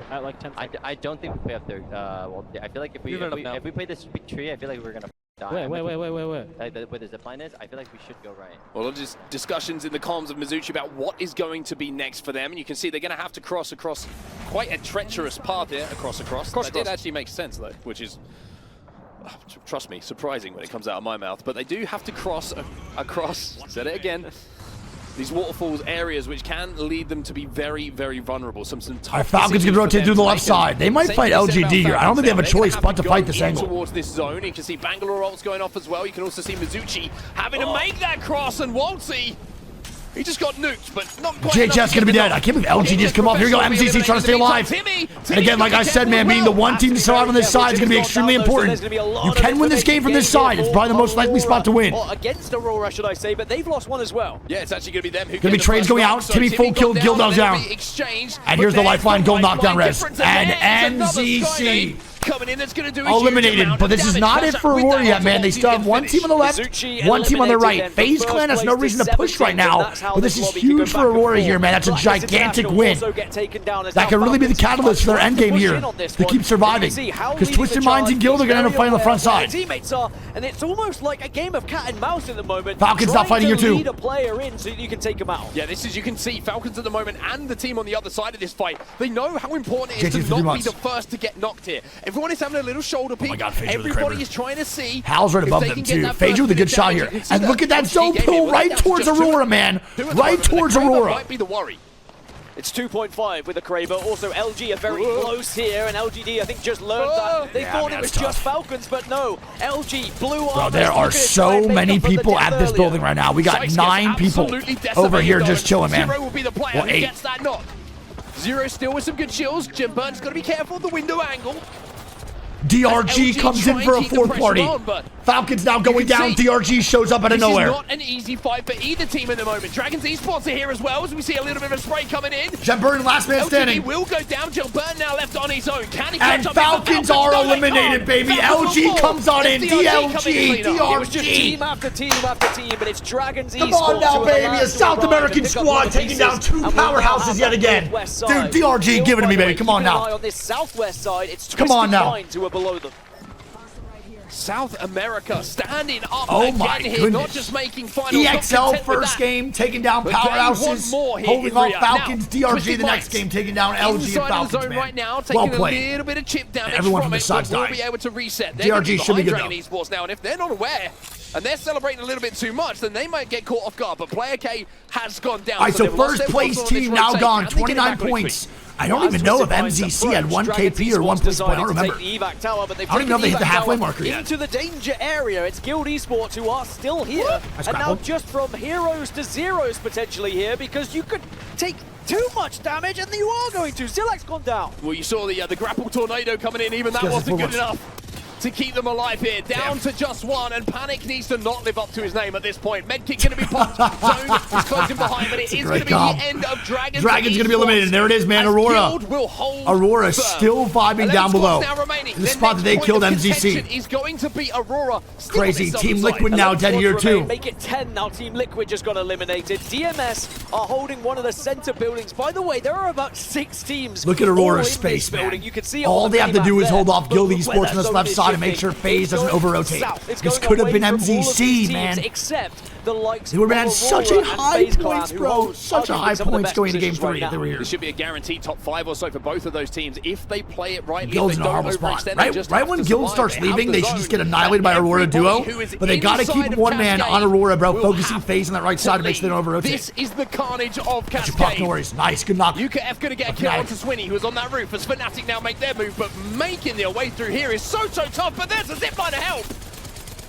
at like 10. I don't think we play up there. Well, I feel like if we play this big tree, I feel like we're gonna die. Wait. Like where the zipline is, I feel like we should go right. Well, just discussions in the comms of Mizuchi about what is going to be next for them, and you can see they're going to have to cross across quite a treacherous path here. Across. That did actually make sense though, which is, trust me, surprising when it comes out of my mouth. But they do have to cross across. Said it again. These waterfalls areas, which can lead them to be very, very vulnerable. Some tough Falcons can rotate through the left side. They might fight LGD here. I don't think they have a choice but to fight this angle. Towards this zone, you can see Bangalore ults going off as well. You can also see Mizuchi having to make that cross, and Waltzy, he just got nuked, but not quite. JHS gonna be dead. I can't believe LG just come off. Here we go. MCC trying to stay alive. And again, like I said, man, being the one team to survive on this side is gonna be extremely important. You can win this game from this side. It's probably the most likely spot to win. Against Aurora, should I say? But they've lost one as well. Yeah, it's actually gonna be them who. Gonna be trades going out. Timmy full kill. Guild down. And here's the lifeline. Gold knockdown res. And MCC. Coming in, that's going to do eliminated, but this is not it for Aurora yet, man. They still have one team on the left, one team on the right. FaZe Clan has no reason to push right now, but this is huge for Aurora here, man. That's a gigantic win. That could really be the catalyst for their endgame here to keep surviving, because Twisted Minds and Guild are going to end up fighting on the front side. Teammates are, and it's almost like a game of cat and mouse at the moment. Falcons not fighting here too. Lead a player in so you can take him out. Yeah, this is, you can see Falcons at the moment and the team on the other side of this fight. They know how important it is to not be the first to get knocked here. Everyone is having a little shoulder peek. Oh my God, everybody is trying to see. Hal's right above them too. Phaedra with a good shot here. And look at that zone pull right towards Aurora, man. Right towards Aurora. Might be the worry. It's 2.5 with the Kraber. Also, LG are very close here, and LGD, I think, just learned that. They thought it was just Falcons, but no. LG, blue armor. Bro, there are so many people at this building right now. We got 9 people over here just chilling, man. Zero will be the player who gets that knock. Zero still with some good chills. Jim Burns got to be careful of the window angle. DRG comes in for a 4th party. Falcons now going down. DRG shows up out of nowhere. This is not an easy fight for either team at the moment. Dragons Esports are here as well, as we see a little bit of a spray coming in. Jim Burn, last man standing. LGD will go down. Jill Burn now left on his own. Can he catch up? Falcons are eliminated, baby. LG comes on in. DLG, It was just team after team after team, but it's Dragons Esports. Come on now, baby. A South American squad taking down 2 powerhouses yet again. Dude, DRG, give it to me, baby. Come on now. On this southwest side, it's come on now. Who are below them. South America standing up my again here, goodness. not just making finals. EXL first game, taking down powerhouses, holding off Falcons. DRG the next game, taking down LG and Falcons, man. Right now, taking a little bit of chip damage everyone from the sides will dying. be able to reset. DRG should be good Dragon Esports now, and if they're not aware, and they're celebrating a little bit too much, then they might get caught off guard. But Player K has gone down. All right, so first place team now gone, 29 points. I don't even know if MZC had 1 KP or 1 place point. I don't remember. I don't even know if they hit the halfway marker yet. Into the danger area. It's Guild Esports who are still here. And now just from heroes to zeros potentially here, because you could take too much damage and you are going to. Zilak's gone down. Well, you saw the grapple tornado coming in. Even that wasn't good enough to keep them alive here. Down to just 1, and Panic needs to not live up to his name at this point. Medkit going to be popped. Zone is closing behind, but it is going to be the end of Dragons. Dragon's going to be eliminated. There it is, man. Aurora. Aurora still vibing down below. The spot that they killed MZC. Is going to be Aurora. Crazy. Team Liquid now dead here too. Make it 10 now. Team Liquid just got eliminated. DMS are holding one of the center buildings. By the way, there are about 6 teams. Look at Aurora's space, man. You can see all they have to do is hold off Guild Esports on this left side and make sure FaZe doesn't over-rotate. This could have been MZC, man. Except the likes they would have been at such a high points, bro. Such a high points going into game 3 if they were here. This should be a guaranteed top 5 or so for both of those teams if they play it right. Guild's in a horrible spot. Right when Guild starts leaving, they should just get annihilated by Aurora duo. But they gotta keep 1 man on Aurora, bro, focusing FaZe on that right side to make sure they don't over-rotate. This is the carnage of Cascade. Puck, no worries. Nice, good knock. UKF gonna get a kill onto Swinny, who was on that roof as Fnatic now make their move, but making their way through here is so tough, but there's a zipline to help.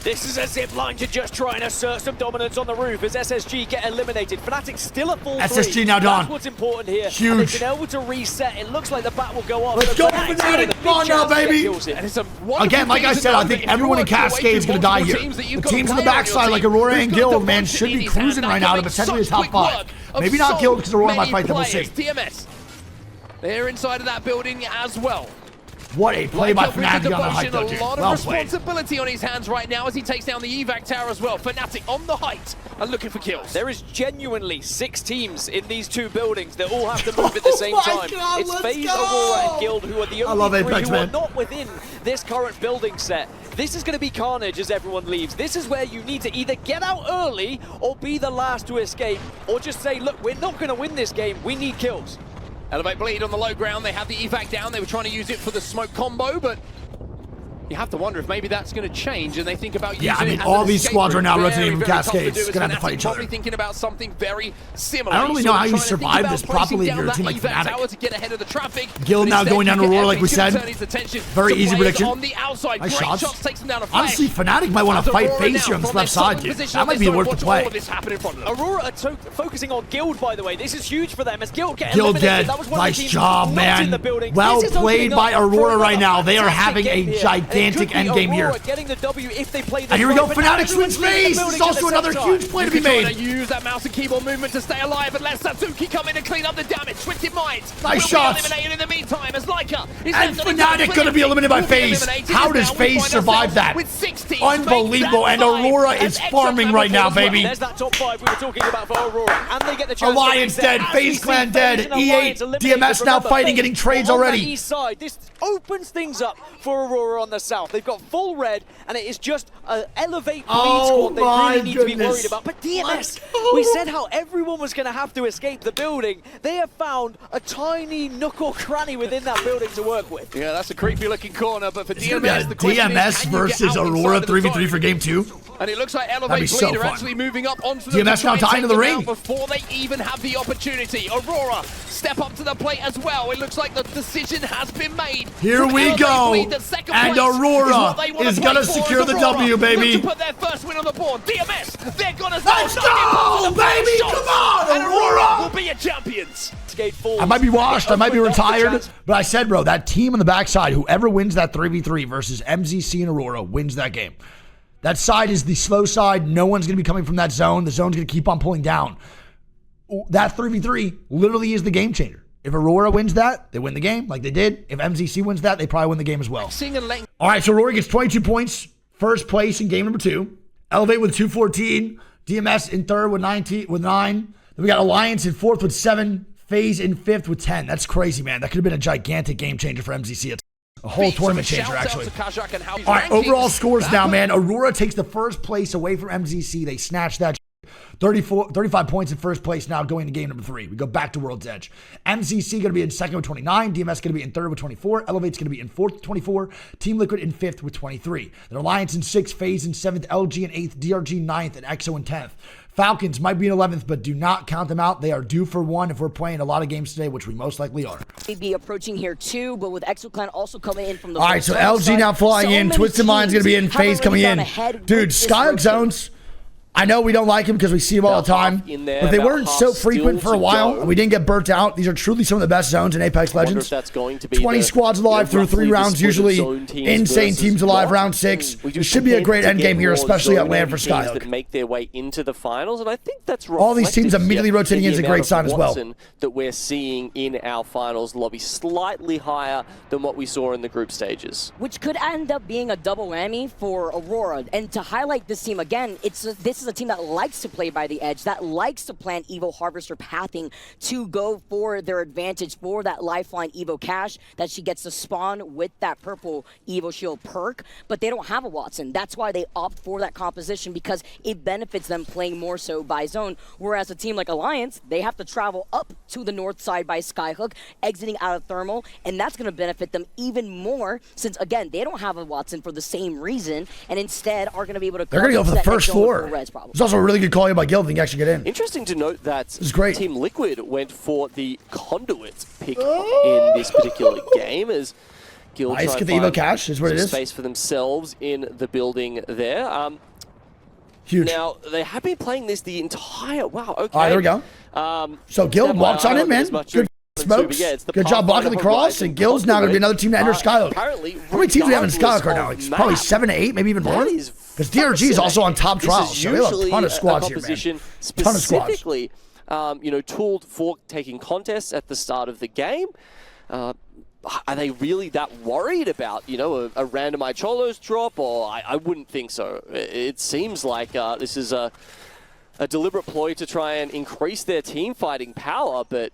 This is a zipline to just try and assert some dominance on the roof as SSG get eliminated. Fnatic still a full SSG now done. That's what's important here. Huge. And they've been able to reset. It looks like the bat will go off. Let's go, Fnatic. Come on now, baby. Again, like I said, I think everyone in Cascade is going to die here. The teams on the backside, like Aurora and Guild, man, should be cruising right now to potentially the top 5. Maybe not Guild because Aurora might fight them. We'll see. DMS, they're inside of that building as well. What a play by Fnatic on the height, though, dude. A lot of responsibility on his hands right now as he takes down the evac tower as well. Fnatic on the height and looking for kills. There is genuinely 6 teams in these 2 buildings that all have to move at the same time. It's FaZe, Aurora, and Guild who are the only 3 who are not within this current building set. This is going to be carnage as everyone leaves. This is where you need to either get out early or be the last to escape, or just say, look, we're not going to win this game. We need kills. Elevate Bleed on the low ground. They have the evac down. They were trying to use it for the smoke combo, but you have to wonder if maybe that's going to change and they think about using it. Yeah, I mean, all these squads are now rotating from Cascades. Going to have to fight each other. Probably thinking about something very similar. I don't really know how you survive this properly if you're a team like Fnatic. To get ahead of the traffic. Guild now going down to Aurora, like we said. Very easy prediction. On the outside, nice shots. Takes them down a honestly, Fnatic might want to fight FaZe here on this left side, dude. That might be worth the play. Aurora are focusing on Guild, by the way. This is huge for them as Guild get Guild eliminated. dead. Nice job, man. Well played by Aurora right now. They are having a gigantic endgame here. Getting the W if they play and here we go, Fnatic swings FaZe! This is also another huge play to be made. Use that mouse and keyboard movement to stay alive and let Satsuki come in and clean up the damage. Twisted Minds nice shots. Eliminated in the meantime as Leica is and Fnatic gonna be eliminated by FaZe. How does FaZe survive that? Unbelievable, and Aurora is farming right now, baby. There's that top 5 we were talking about for Aurora, and they get the chance. Alliance dead, FaZe Clan dead, E8, DMS now fighting, getting trades already. East side, this opens things up for Aurora on the south. They've got full red, and it is just an elevate bleed squad they really need to be worried about. But DMS, we said how everyone was going to have to escape the building. They have found a tiny nook or cranny within that building to work with. Yeah, that's a creepy looking corner, but for DMS, the DMS versus Aurora 3v3 for game 2. And it looks like That'd be Elevate so Bleed are fun. actually moving up onto the DMS now tying to the ring. before they even have the opportunity. Aurora step up to the plate as well. It looks like the decision has been made. Here we go. And Aurora is going to secure the W, baby. To put their first win on the board. DMS, they're going to Let's go, baby. Come on, Aurora. Will be your champions. I might be washed. I might be retired. But I said, bro, that team on the backside, whoever wins that 3v3 versus MZC and Aurora wins that game. That side is the slow side. No one's going to be coming from that zone. The zone's going to keep on pulling down. That 3v3 literally is the game changer. If Aurora wins that, they win the game like they did. If MZC wins that, they probably win the game as well. All right, so Aurora gets 22 points. First place in game number 2. Elevate with 214. DMS in third with 9. Then we got Alliance in fourth with 7. FaZe in 5th with 10. That's crazy, man. That could have been a gigantic game changer for MZC. It's a whole tournament changer, actually. All right, overall scores now, man. Aurora takes the first place away from MZC. They snatch that 35 points in first place now going to game number 3. We go back to World's Edge. MZC going to be in second with 29. DMS going to be in third with 24. Elevate's going to be in fourth with 24. Team Liquid in 5th with 23. Then Alliance in 6th. FaZe in 7th. LG in 8th. DRG 9th. And EXO in 10th. Falcons might be in 11th, but do not count them out. They are due for one if we're playing a lot of games today, which we most likely are. They'd be approaching here too, but with EXO also coming in from the... All right, so LG now flying in. Twisted Mind's going to be in. FaZe coming in. Dude, Skyhook Zones... I know we don't like him because we see him all the time, but they weren't so frequent for a while, and we didn't get burnt out. These are truly some of the best zones in Apex Legends. 20 squads alive through 3 rounds usually. Insane teams alive round 6. It should be a great end game here, especially at land for Skyhook. That make their way into the finals, and I think that's all these teams immediately rotating in is a great sign as well. That we're seeing in our finals lobby slightly higher than what we saw in the group stages, which could end up being a double whammy for Aurora. And to highlight this team again, this is a team that likes to play by the edge, that likes to plan Evo Harvester pathing to go for their advantage for that lifeline Evo Cash that she gets to spawn with that purple Evo Shield perk, but they don't have a Watson. That's why they opt for that composition, because it benefits them playing more so by zone. Whereas a team like Alliance, they have to travel up to the north side by Skyhook, exiting out of Thermal, and that's going to benefit them even more since, again, they don't have a Watson for the same reason, and instead are going to be able to... They're going to go for the first floor. It's also a really good call by Guild. They can actually get in. Interesting to note that Team Liquid went for the Conduit pick in this particular game as Guild nice, get the Evo Cash is what it is. Space for themselves in the building there. Huge. Now, they have been playing this the entire... Wow, okay. All right, there we go. So Guild walks on in, man. Good smokes. Good job blocking the cross, and Guild's now going to be another team to enter Skyhook. How many teams do we have in Skyhook right now? Like, probably 7 to 8, maybe even more. Because DRG is also on top trials, so we have a ton of squads here, man. Ton of squads. Specifically, tooled for taking contests at the start of the game. Are they really that worried about, a random Icholos drop? Or I wouldn't think so. It seems like this is a deliberate ploy to try and increase their team fighting power, but,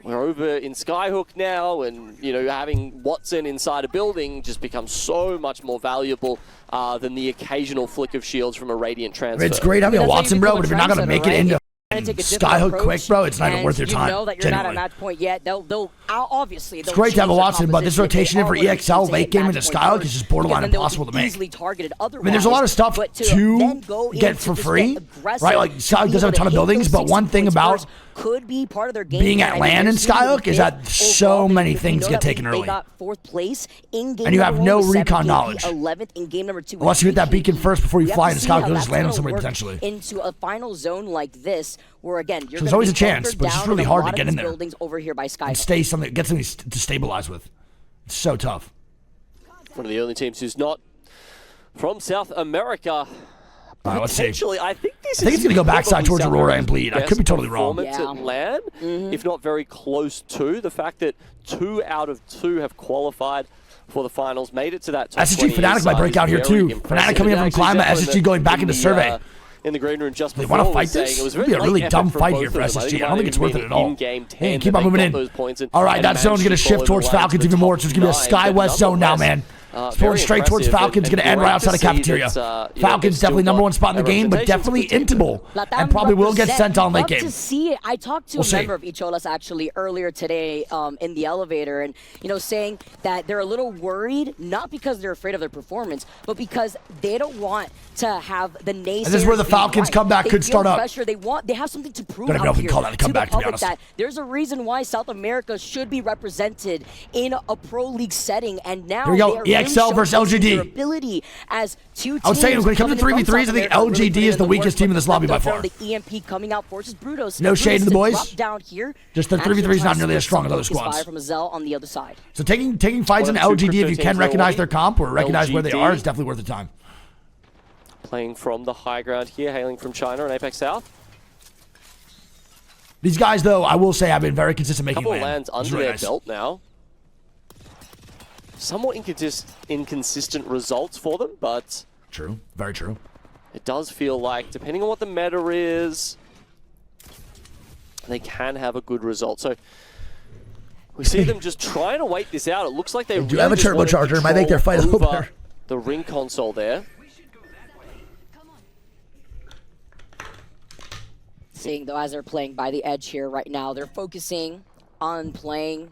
we're over in Skyhook now, and, having Watson inside a building just becomes so much more valuable than the occasional flick of shields from a Radiant transfer. It's great having a Watson, bro, but if you're not going to make it into Skyhook quick, bro, it's not even worth your time. You know that you're not at match point yet. They'll obviously... It's great to have a Watson, but this rotation in for EXL late game into Skyhook is just borderline impossible to make. I mean, there's a lot of stuff to get for free, right? Like, Skyhook does have a ton of buildings, but one thing about could be part of their game being at LAN in Skyhook is that so many things get taken early. And you have no recon knowledge. Unless you hit that beacon first before you fly into Skyhook, you'll just land on somebody potentially. Into a final zone like this, where again, you're there's always a chance, but it's just really hard to get in there. Over here by Skyhook. And stay something, get something to stabilize with. It's so tough. One of the only teams who's not from South America. Let's see. I think this it's going to go backside towards Aurora and Bleed. I could be totally wrong. At LAN, if not very close to. The fact that 2 out of 2 have qualified for the finals, made it to that top SSG Fnatic might break out here too. Fnatic coming in from Climate, SSG going back into Survey. In the green room just they want to fight this? It would be a really dumb fight here for SSG. I don't think it's worth it at all. Hey, keep on moving in. All right, that zone's going to shift towards Falcons even more. So it's going to be a Sky West zone now, man. Pulling straight towards Falcons, going to end right outside of cafeteria. Falcons definitely number one spot in the game, but definitely intable, and probably will get sent on late game. To see it. I talked to a member of Icholas actually earlier today in the elevator, and saying that they're a little worried, not because they're afraid of their performance, but because they don't want to have the naysayers. And this is where the Falcons comeback could start up. Pressure. They have something to prove out here call that a comeback, to the public, that there's a reason why South America should be represented in a pro league setting, and now here we go. EXL versus LGD. Ability as two teams. I would say when it comes to 3v3s, I think LGD is the weakest team in this lobby by far. The EMP coming out forces Brutos. No shade to the boys. Down here. Just the 3v3 is not nearly as strong as other squads. From Azel on the other side. So taking fights in LGD, if you can recognize their comp or recognize where they are, is definitely worth the time. Playing from the high ground here, hailing from China and Apex South. These guys, though, I will say, have been very consistent making couple lands under really their belt now. Somewhat inconsistent results for them, but... True. Very true. It does feel like, depending on what the meta is, they can have a good result. So we see them just trying to wait this out. It looks like they do have a turbocharger. Might make their fight a little better. The ring console there. Seeing though, as they're playing by the edge here right now, they're focusing on playing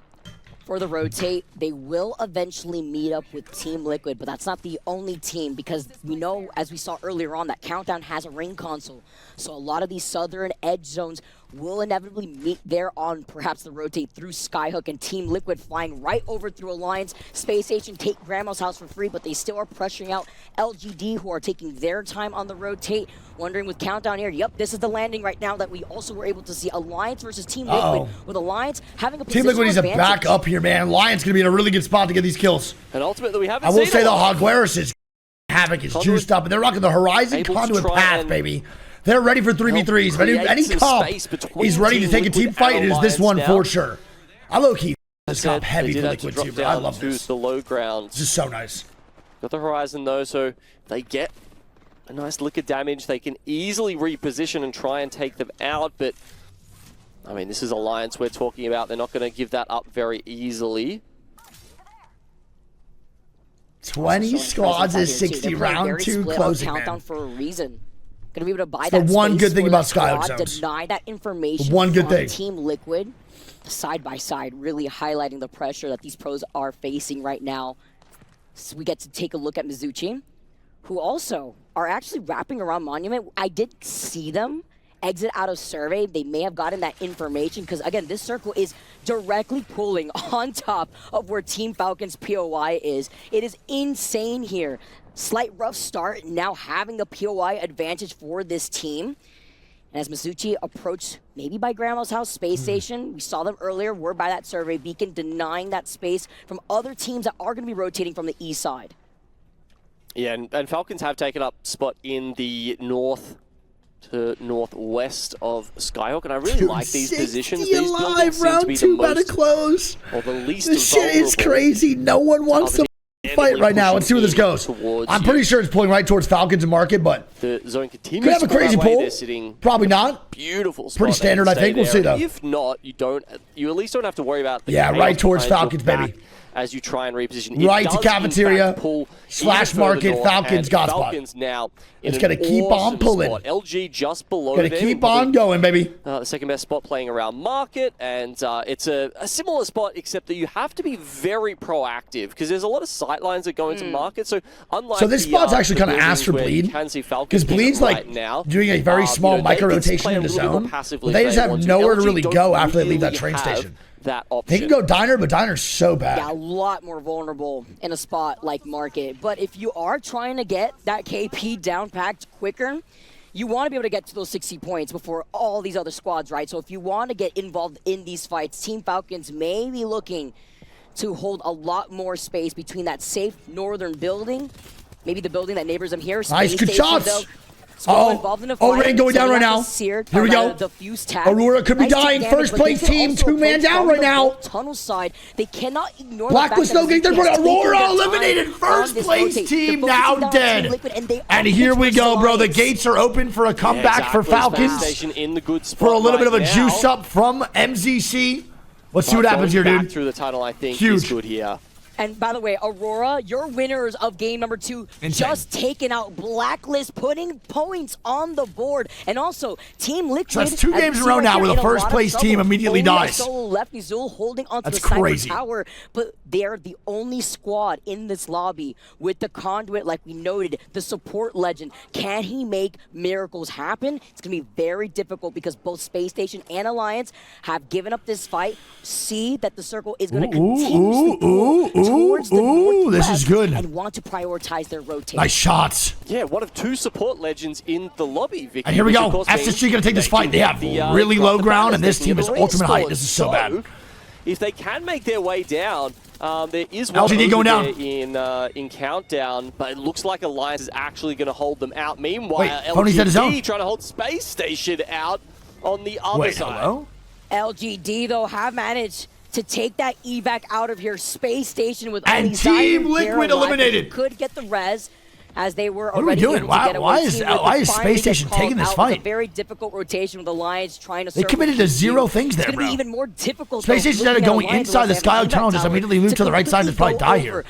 for the rotate. They will eventually meet up with Team Liquid, but that's not the only team, because we know, as we saw earlier on, that Countdown has a ring console. So a lot of these southern edge zones will inevitably meet there on perhaps the rotate through Skyhook, and Team Liquid flying right over through Alliance. Space Station take Grandma's house for free, but they still are pressuring out LGD, who are taking their time on the rotate. Wondering with Countdown here, yep, this is the landing right now that we also were able to see. Alliance versus Team Liquid, with Alliance having a Team Liquid needs to back up here, man. Alliance going to be in a really good spot to get these kills. And ultimately, we haven't I will say the Jaguares is Havoc is juiced up, and they're rocking the Horizon Conduit path, baby. They're ready for 3v3s. But any comp is ready to take a team fight, it is this one for sure. I low-key this comp heavy for Liquid too, bro. I love this. The low ground. This is so nice. Got the Horizon though, so they get a nice lick of damage. They can easily reposition and try and take them out, but I mean, this is Alliance we're talking about. They're not going to give that up very easily. 20 squads is 60 round 2 closing, Countdown for a reason. Gonna be able to buy the that one good thing about Skyhook zones. Deny that information. One good thing. Team Liquid, side by side, really highlighting the pressure that these pros are facing right now. So we get to take a look at Mizuchi, who also are actually wrapping around Monument. I did see them exit out of survey. They may have gotten that information, because again, this circle is directly pulling on top of where Team Falcon's POI is. It is insane here. Slight rough start, now having a POI advantage for this team. And as Mizuchi approached, maybe by Grandma's house, Space Station, we saw them earlier, were by that survey beacon, denying that space from other teams that are going to be rotating from the east side. Yeah, and Falcons have taken up spot in the north to northwest of Skyhook, and I really like these positions. These buildings seem to be the most, close. or the least This shit is crazy. No one wants to fight right now. Let's see where this goes. I'm pretty sure it's pulling right towards Falcons and Market, but the zone continues could have a crazy pull. Probably not. Beautiful spot. Pretty standard, I think. We'll see though. If not, you at least don't have to worry about the right towards Falcons, baby. As you try and reposition. Right to cafeteria, / Market, Falcons got spot. Falcons now it's going to keep on pulling. Spot. LG just below them. Going to keep on going, baby. The second best spot playing around Market, and it's a similar spot, except that you have to be very proactive, because there's a lot of sight lines that go into Market, so unlike this spot's actually kind of asked for Bleed, because Bleed's like now, doing a very small micro-rotation in the zone, but they just have nowhere to really go after they leave that train station. That option. They can go Diner, but Diner's so bad. Yeah, a lot more vulnerable in a spot like Market. But if you are trying to get that KP down packed quicker, you want to be able to get to those 60 points before all these other squads, right? So if you want to get involved in these fights, Team Falcons may be looking to hold a lot more space between that safe northern building, maybe the building that neighbors them here. Nice, good shots. Though, Rain going down right now. Here we go. Aurora could be dying. First place team, 2-man down right now. Tunnel side. They cannot ignore Blacklist though getting their Aurora eliminated. First place team now dead. And here we go, bro. The gates are open for a comeback for Falcons. For a little bit of a juice up from MZC. Let's see what happens here, dude. Through the tunnel, I think, huge. Is good here. And by the way, Aurora, your winners of game number 2, just taking out Blacklist, putting points on the board. And also, Team Liquid. So that's 2 games in a row now where the first place team immediately dies. Solo left, Nizul holding onto That's the Cyber crazy. Tower, but they're the only squad in this lobby with the Conduit, like we noted, the support legend. Can he make miracles happen? It's going to be very difficult because both Space Station and Alliance have given up this fight. See that the circle is going to continuously pull towards the northwest this is good. and want to prioritize their rotation. Nice shots. Yeah, one of 2 support legends in the lobby, Vicky. And here we which, go. of course, SSG means going to take this fight. They have really low ground, and this team is ultimate height. This is so bad. If they can make their way down, there is one LGD going down in Countdown, but it looks like Alliance is actually going to hold them out. Meanwhile, Wait, Pony's at his own. LGD trying to hold Space Station out on the other side. Hello? LGD, though, have managed to take that evac out of here. Space Station with And only Team Liquid eliminated. Could get the res as they were What are we already doing? able to get Why away. is Team Liquid Space finally Station gets taking this called out. It was fight? a very difficult rotation with Alliance trying to They committed to 0 things there, It's going to bro. be even more difficult. Space Station instead of going inside the Skyhook tunnel, just immediately move to the right side and probably die here.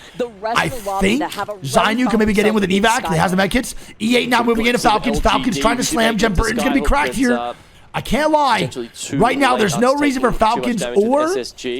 I think Zainu can maybe get in with an evac. They has the med kits. E8 now moving into Falcons. Falcons trying to slam. Jem Burton's going to be cracked here. I can't lie. Right now, there's no reason for Falcons or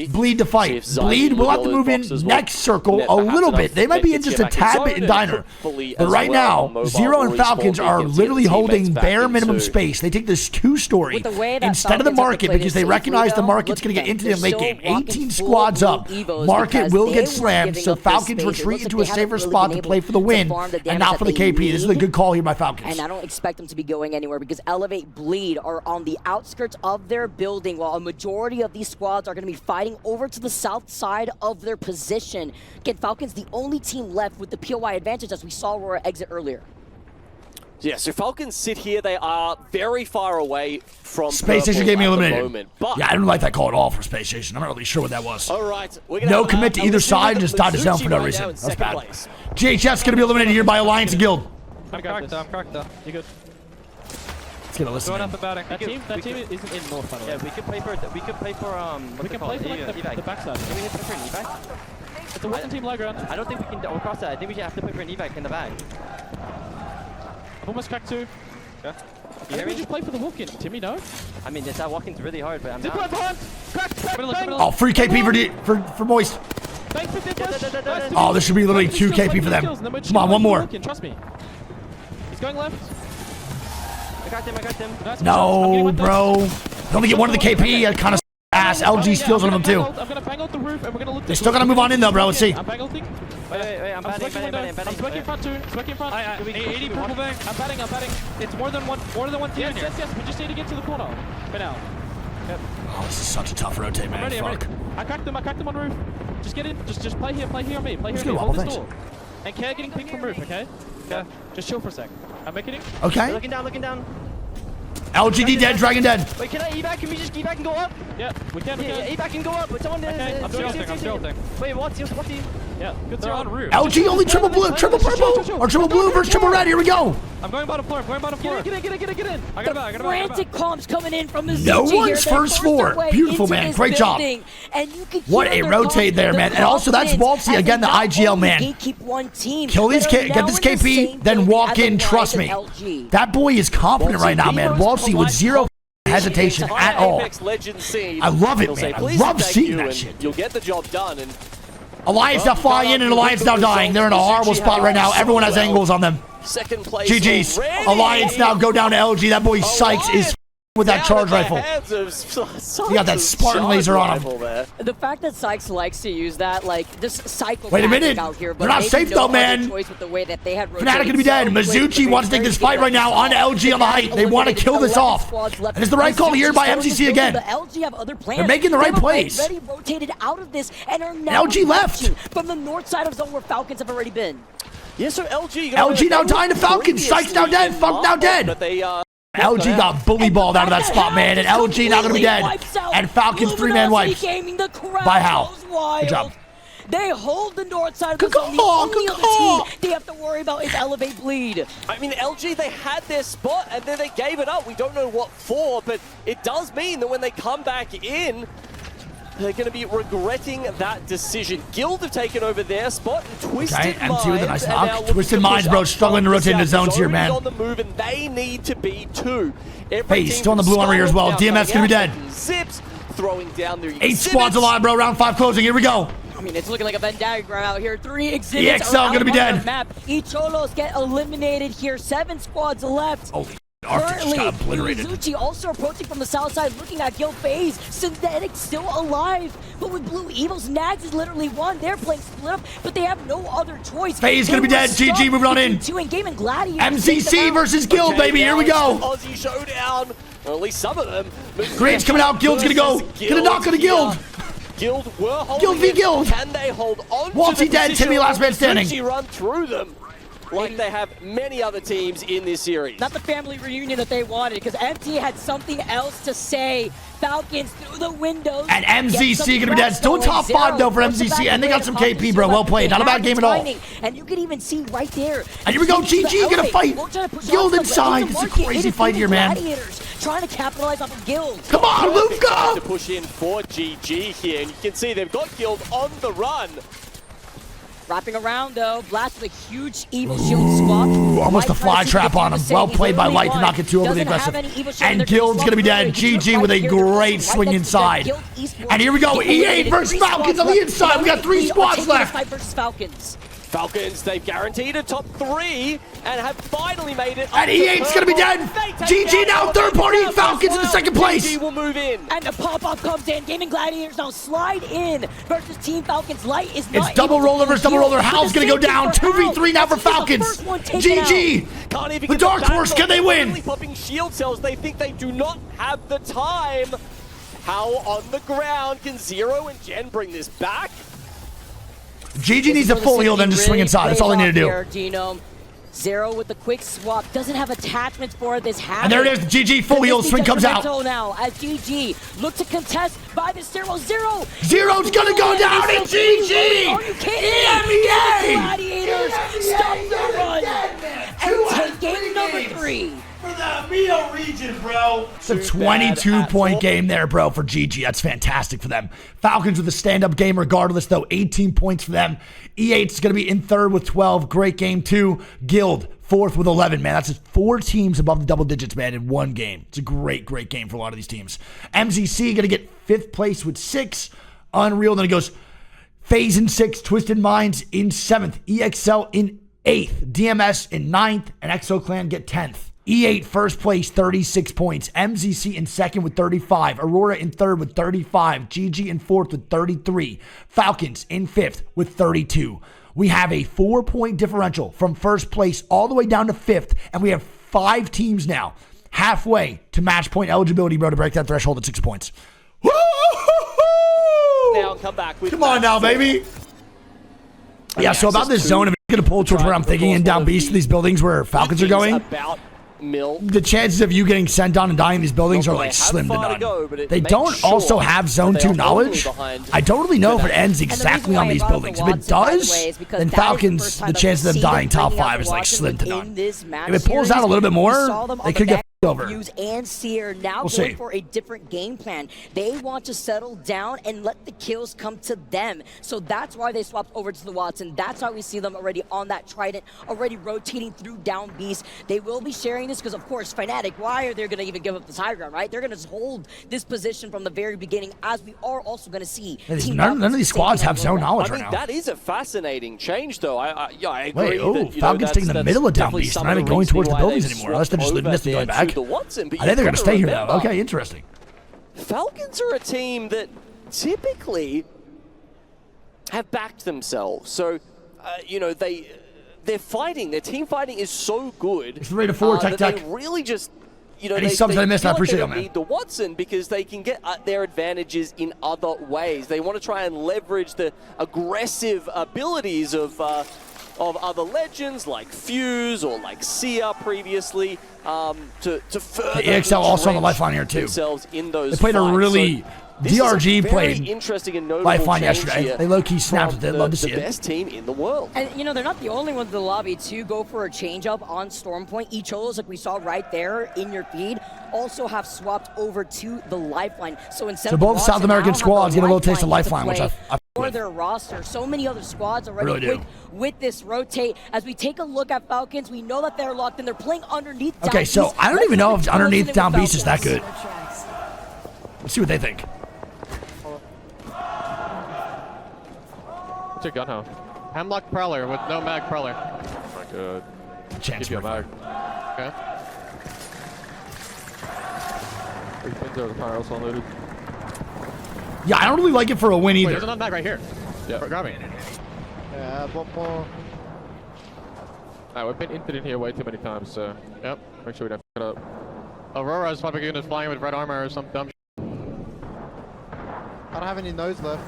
Bleed to fight. Bleed will have to move in next circle a little bit. They might be in just a tad bit in Diner. But right now, Zero and Falcons are literally holding bare minimum space. They take this 2-story instead of the market because they recognize the market's going to get into the late game. 18 squads up. Market will get slammed, so Falcons retreat into a safer spot to play for the win and not for the KP. This is a good call here by Falcons. And I don't expect them to be going anywhere because Elevate Bleed are on the outskirts of their building while a majority of these squads are going to be fighting over to the south side of their position. Again, Falcons the only team left with the POI advantage as we saw Aurora exit earlier. Yeah, so Falcons sit here. They are very far away from Space Station gave me eliminated. Moment, but yeah, I don't like that call at all for Space Station. I'm not really sure what that was. All right, no commit to either side, just dodge his own for no reason. That's bad. GHS going to be eliminated here by Alliance and Guild. I'm cracked though. You good? Let's get a listen. Going up the batting. That team isn't in North, by the way. Yeah, we could play for the backside. Can we play for an evac? It's a Western team low ground. I don't think we can cross that. I think we have to play for an evac in the back. I've almost cracked 2. Yeah. I think we just play for the walk-in. Timmy, no? I mean, that walk-in's really hard, but I'm down. Crack! Oh, free KP for Moist. Oh, this should be literally 2 KP for them. Come on, one more. Trust me. He's going left. I got him. No, bro. They only get one of the KP. Kind of ass. LG steals one of them too. I'm gonna bang out the roof and we're gonna look. They still gotta move on in though, bro. Let's see. I'm bang ulting. Wait, I'm batting. I'm smoking front too. Smoking front. 80 purple bang. I'm batting. It's more than one team in here. Yes. We just need to get to the corner. For now. Yep. Oh, this is such a tough rotate, man. I'm ready. I cracked them on roof. Just get in. Just play here on me. Play here on me. Hold this door. And Care getting pinged from roof, okay? Yeah. Just chill for a sec. I'm making it. Okay. Looking down. LGD dead, Dragon dead. Wait, can I evac? Can we just evac and go up? Yeah, we can. Yeah, evac and go up. But someone I'm tilting. Wait, what's he? Yeah, good they're on roof. LG only triple blue, triple purple, or triple blue versus triple red. Here we go. I'm going bottom floor. Get in. I got it back. Frantic comms coming in from the No one's first 4. Beautiful, man. Great job. What a rotate there, man. And also, that's Waltzy again, the IGL man. Kill these, get this KP, then walk in. Trust me. That boy is confident right now, man. Waltzy with 0 hesitation at all. I love it, man. I love seeing that shit. You'll get the job done. And Alliance now fly in and Alliance now dying. They're in a horrible spot right now. Everyone has angles on them. Second place. GG's. Alliance now go down to LG. That boy Sykes is with that charge rifle. He got that Spartan laser on him. The fact that Sykes likes to use that, like, this cycle. Wait a minute. Out here, they're not safe though, man. With the way that they had Fnatic gonna be dead. Mizuchi wants to take this fight right now on LG on the height. They want to kill this off. And it's the right call here by MCC again. The LG have other plans. They're making the right plays. Already rotated out of this and are now LG left from the north side of zone where Falcons have already been. Yeah, so LG now dying to Falcons. Sykes now dead. Funk now dead. But they LG got bully balled out of that spot, man, and LG not gonna be dead. And Falcons 3-man wipes by Hal. Good job. They hold the north side of the zone. The only other team they have to worry about is Elevate Bleed. I mean, LG, they had their spot and then they gave it up. We don't know what for, but it does mean that when they come back in, they're going to be regretting that decision. Guild have taken over their spot. Twisted Okay, Minds MT with a nice are now knock. looking Twisted to Minds, push bro, up struggling to from rotate into south. zones here, man. On the move, and they need to be too. Face still on the blue armor here as well. DMS gonna be dead. Zips throwing down their 8 squads alive, bro. Round 5 closing. Here we go. I mean, it's looking like a Venn diagram out here. 3 exhibits EXL are gonna be out on dead. the map. Echolos get eliminated here. 7 squads left. Holy Arctic just got obliterated. Mizuchi also approaching from the south side, looking at Guild Phase. Synthetic still alive, but with Blue Evils, Nags is literally one. They're playing split up, but they have no other choice. FaZe gonna be dead. GG, moving on in. Two in game and Gladiators. MCC versus Guild, baby. Here we go. Aussie showdown. Or at least some of them. Green's coming out. Guild's gonna go. Gonna knock on the Guild. Guild were holding Guild v it. Guild. Can they hold on Waltzy to the dead. position? Timmy last man standing. Mizuchi run through them like they have many other teams in this series. Not the family reunion that they wanted, because MT had something else to say. Falcons through the windows. And MCC gonna be dead. Still top 5 though for MCC, and they got some KP, bro. Well played. Not a bad game at all. And you can even see right there. And here we go. GG gonna fight Guild inside. It's a crazy fight here, man. Trying to capitalize off of Guild. Come on, Luca! To push in for GG here, and you can see they've got Guild on the run. Wrapping around though, Blast with a huge evil shield swap. Almost a fly trap on him. Well played by Light to not get too overly aggressive. And Guild's gonna be dead. GG with a great swing inside. And here we go. E8 versus Falcons on the inside. We got 3 squads left. Falcons, they've guaranteed a top 3 and have finally made it. And E8's gonna be dead. GG now, third party. Falcons in the second place. GG will move in. And the pop-up comes in. Gaming Gladiators now slide in versus Team Falcons. Light is not. It's double roller versus double roller. Hal's gonna go down. 2v3 now for Falcons. GG. The Dark Horse, can they win? Popping shield cells. They think they do not have the time. How on the ground can Zero and Jen bring this back? GG needs a full heal, then just swing inside. That's all they need to do. Zero with the quick swap. Doesn't have attachments for this habit. And there it is. GG full heal. Swing comes out. Now as GG look to contest by the Zero. Zero's gonna go down in GG. Are you kidding? EMEA. Gladiators stop the run and take game number 3. For the MEO region, bro. It's a 22-point game there, bro, for GG. That's fantastic for them. Falcons with a stand-up game regardless, though. 18 points for them. E8's going to be in third with 12. Great game, too. Guild, fourth with 11, man. That's just 4 teams above the double digits, man, in one game. It's a great, great game for a lot of these teams. MCC going to get 5th place with 6. Unreal. Then it goes FaZe in 6th. Twisted Minds in 7th. EXL in 8th. DMS in 9th. And ExoClan get 10th. E8 first place, 36 points. MZC in second with 35. Aurora in third with 35. GG in fourth with 33. Falcons in fifth with 32. We have a 4-point differential from first place all the way down to fifth, and we have 5 teams now halfway to match point eligibility, bro, to break that threshold at 6 points. Woo-hoo-hoo-hoo! Now come back with Come on now, baby. Yeah, so about this zone, if it's going to pull towards where I'm thinking in down beast of these buildings where Falcons are going, the chances of you getting sent on and dying in these buildings are like slim to none. They don't also have zone 2 knowledge. I don't really know if it ends exactly on these buildings. If it does, then Falcons, the chance of them dying top 5 is like slim to none. If it pulls out a little bit more, they could get over. And Seer now going for a different game plan. They want to settle down and let the kills come to them. So that's why they swapped over to the Watson. That's why we see them already on that Trident, already rotating through down beast. They will be sharing this because, of course, Fnatic, why are they going to even give up this high ground, right? They're going to hold this position from the very beginning, as we are also going to see. None of these squads have zone knowledge right now. That is a fascinating change, though. I agree. Wait, oh, Falcons taking the middle of down beast. They're not even going towards the buildings anymore. Unless they're just leaving this and going back. I think they're going to stay here now. Okay, interesting. Falcons are a team that typically have backed themselves. So, they're fighting. Their team fighting is so good. It's 3-4, tech. They really just, any subs I missed, I appreciate it, man. They need the Watson because they can get their advantages in other ways. They want to try and leverage the aggressive abilities of other legends like Fuse or like Sia previously to further the EXL also on the lifeline here too. In those they played fights. a really DRG played interesting and lifeline yesterday. They low-key snapped it. Love to see it. The best team in the world. And they're not the only ones in the lobby to go for a change up on Storm Point. Echolos, like we saw right there in your feed, also have swapped over to the Lifeline. So instead So of both South American squads get a little taste of Lifeline, which I for their roster. So many other squads already really with this rotate. As we take a look at Falcons, we know that they're locked in. They're playing underneath down Okay, so beast. I don't even know if underneath down with beast is that good. Falcons. Let's see what they think. What's your gun, huh? Hemlock Prowler with no mag Prowler. Oh my god. Chance Give you a for mag. Okay. The fire's unloaded. Yeah, I don't really like it for a win Wait, either. there's another mag right here. Yeah. Grab me. Yeah, one more. Alright, we've been inted in here way too many times, so yep. Make sure we don't f it up. Aurora's probably going to flying with red armor or some dumb I don't have any nose left.